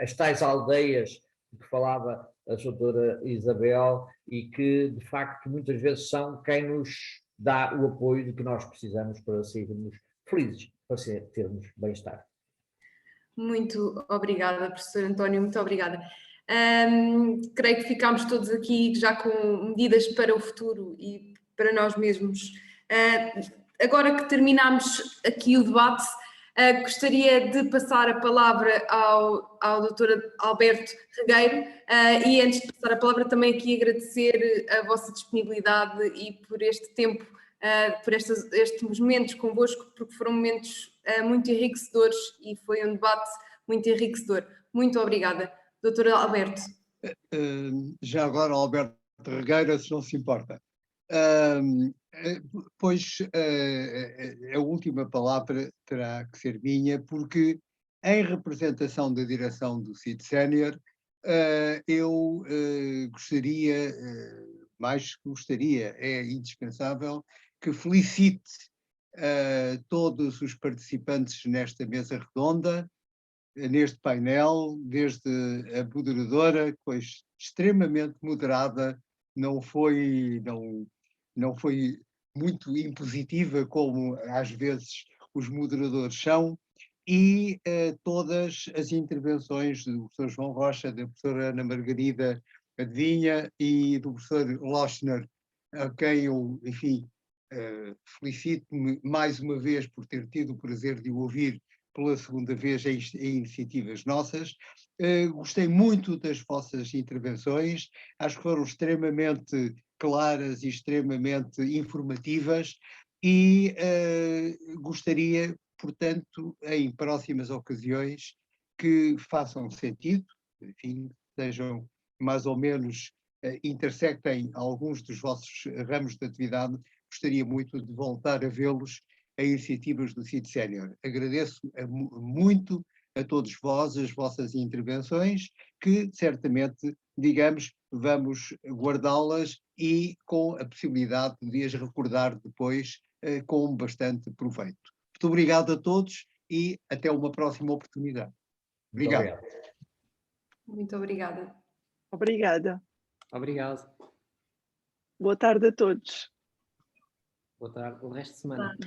as tais aldeias de que falava a doutora Isabel e que, de facto, muitas vezes são quem nos dá o apoio de que nós precisamos para sermos felizes, para termos bem-estar. Muito obrigada, professor António, muito obrigada. Creio que ficámos todos aqui já com medidas para o futuro e para nós mesmos. Agora que terminamos aqui o debate, gostaria de passar a palavra ao Dr. Alberto Regueiro e antes de passar a palavra também aqui agradecer a vossa disponibilidade e por este tempo, por estes momentos convosco, porque foram momentos muito enriquecedores e foi um debate muito enriquecedor. Muito obrigada. Dr. Alberto. Já agora, Alberto Regueira, se não se importa. Pois a última palavra terá que ser minha, porque em representação da direção do CID Sénior, eu gostaria, mais que gostaria, é indispensável, que felicite todos os participantes nesta mesa redonda, neste painel, desde a moderadora, pois extremamente moderada, não foi muito impositiva, como às vezes os moderadores são, e todas as intervenções do professor João Rocha, da professora Ana Margarida Adivinha e do professor Lochner, a quem eu, enfim, felicito-me mais uma vez por ter tido o prazer de o ouvir pela segunda vez em iniciativas nossas. Gostei muito das vossas intervenções, acho que foram extremamente claras e extremamente informativas e gostaria, portanto, em próximas ocasiões que façam sentido, enfim, sejam mais ou menos intersectem alguns dos vossos ramos de atividade, gostaria muito de voltar a vê-los a iniciativas do CID Sénior. Agradeço muito a todos vós as vossas intervenções, que certamente, digamos, vamos guardá-las e com a possibilidade de as recordar depois com bastante proveito. Muito obrigado a todos e até uma próxima oportunidade. Obrigado. Muito obrigada. Obrigada. Obrigado. Boa tarde a todos. Boa tarde. O resto de semana.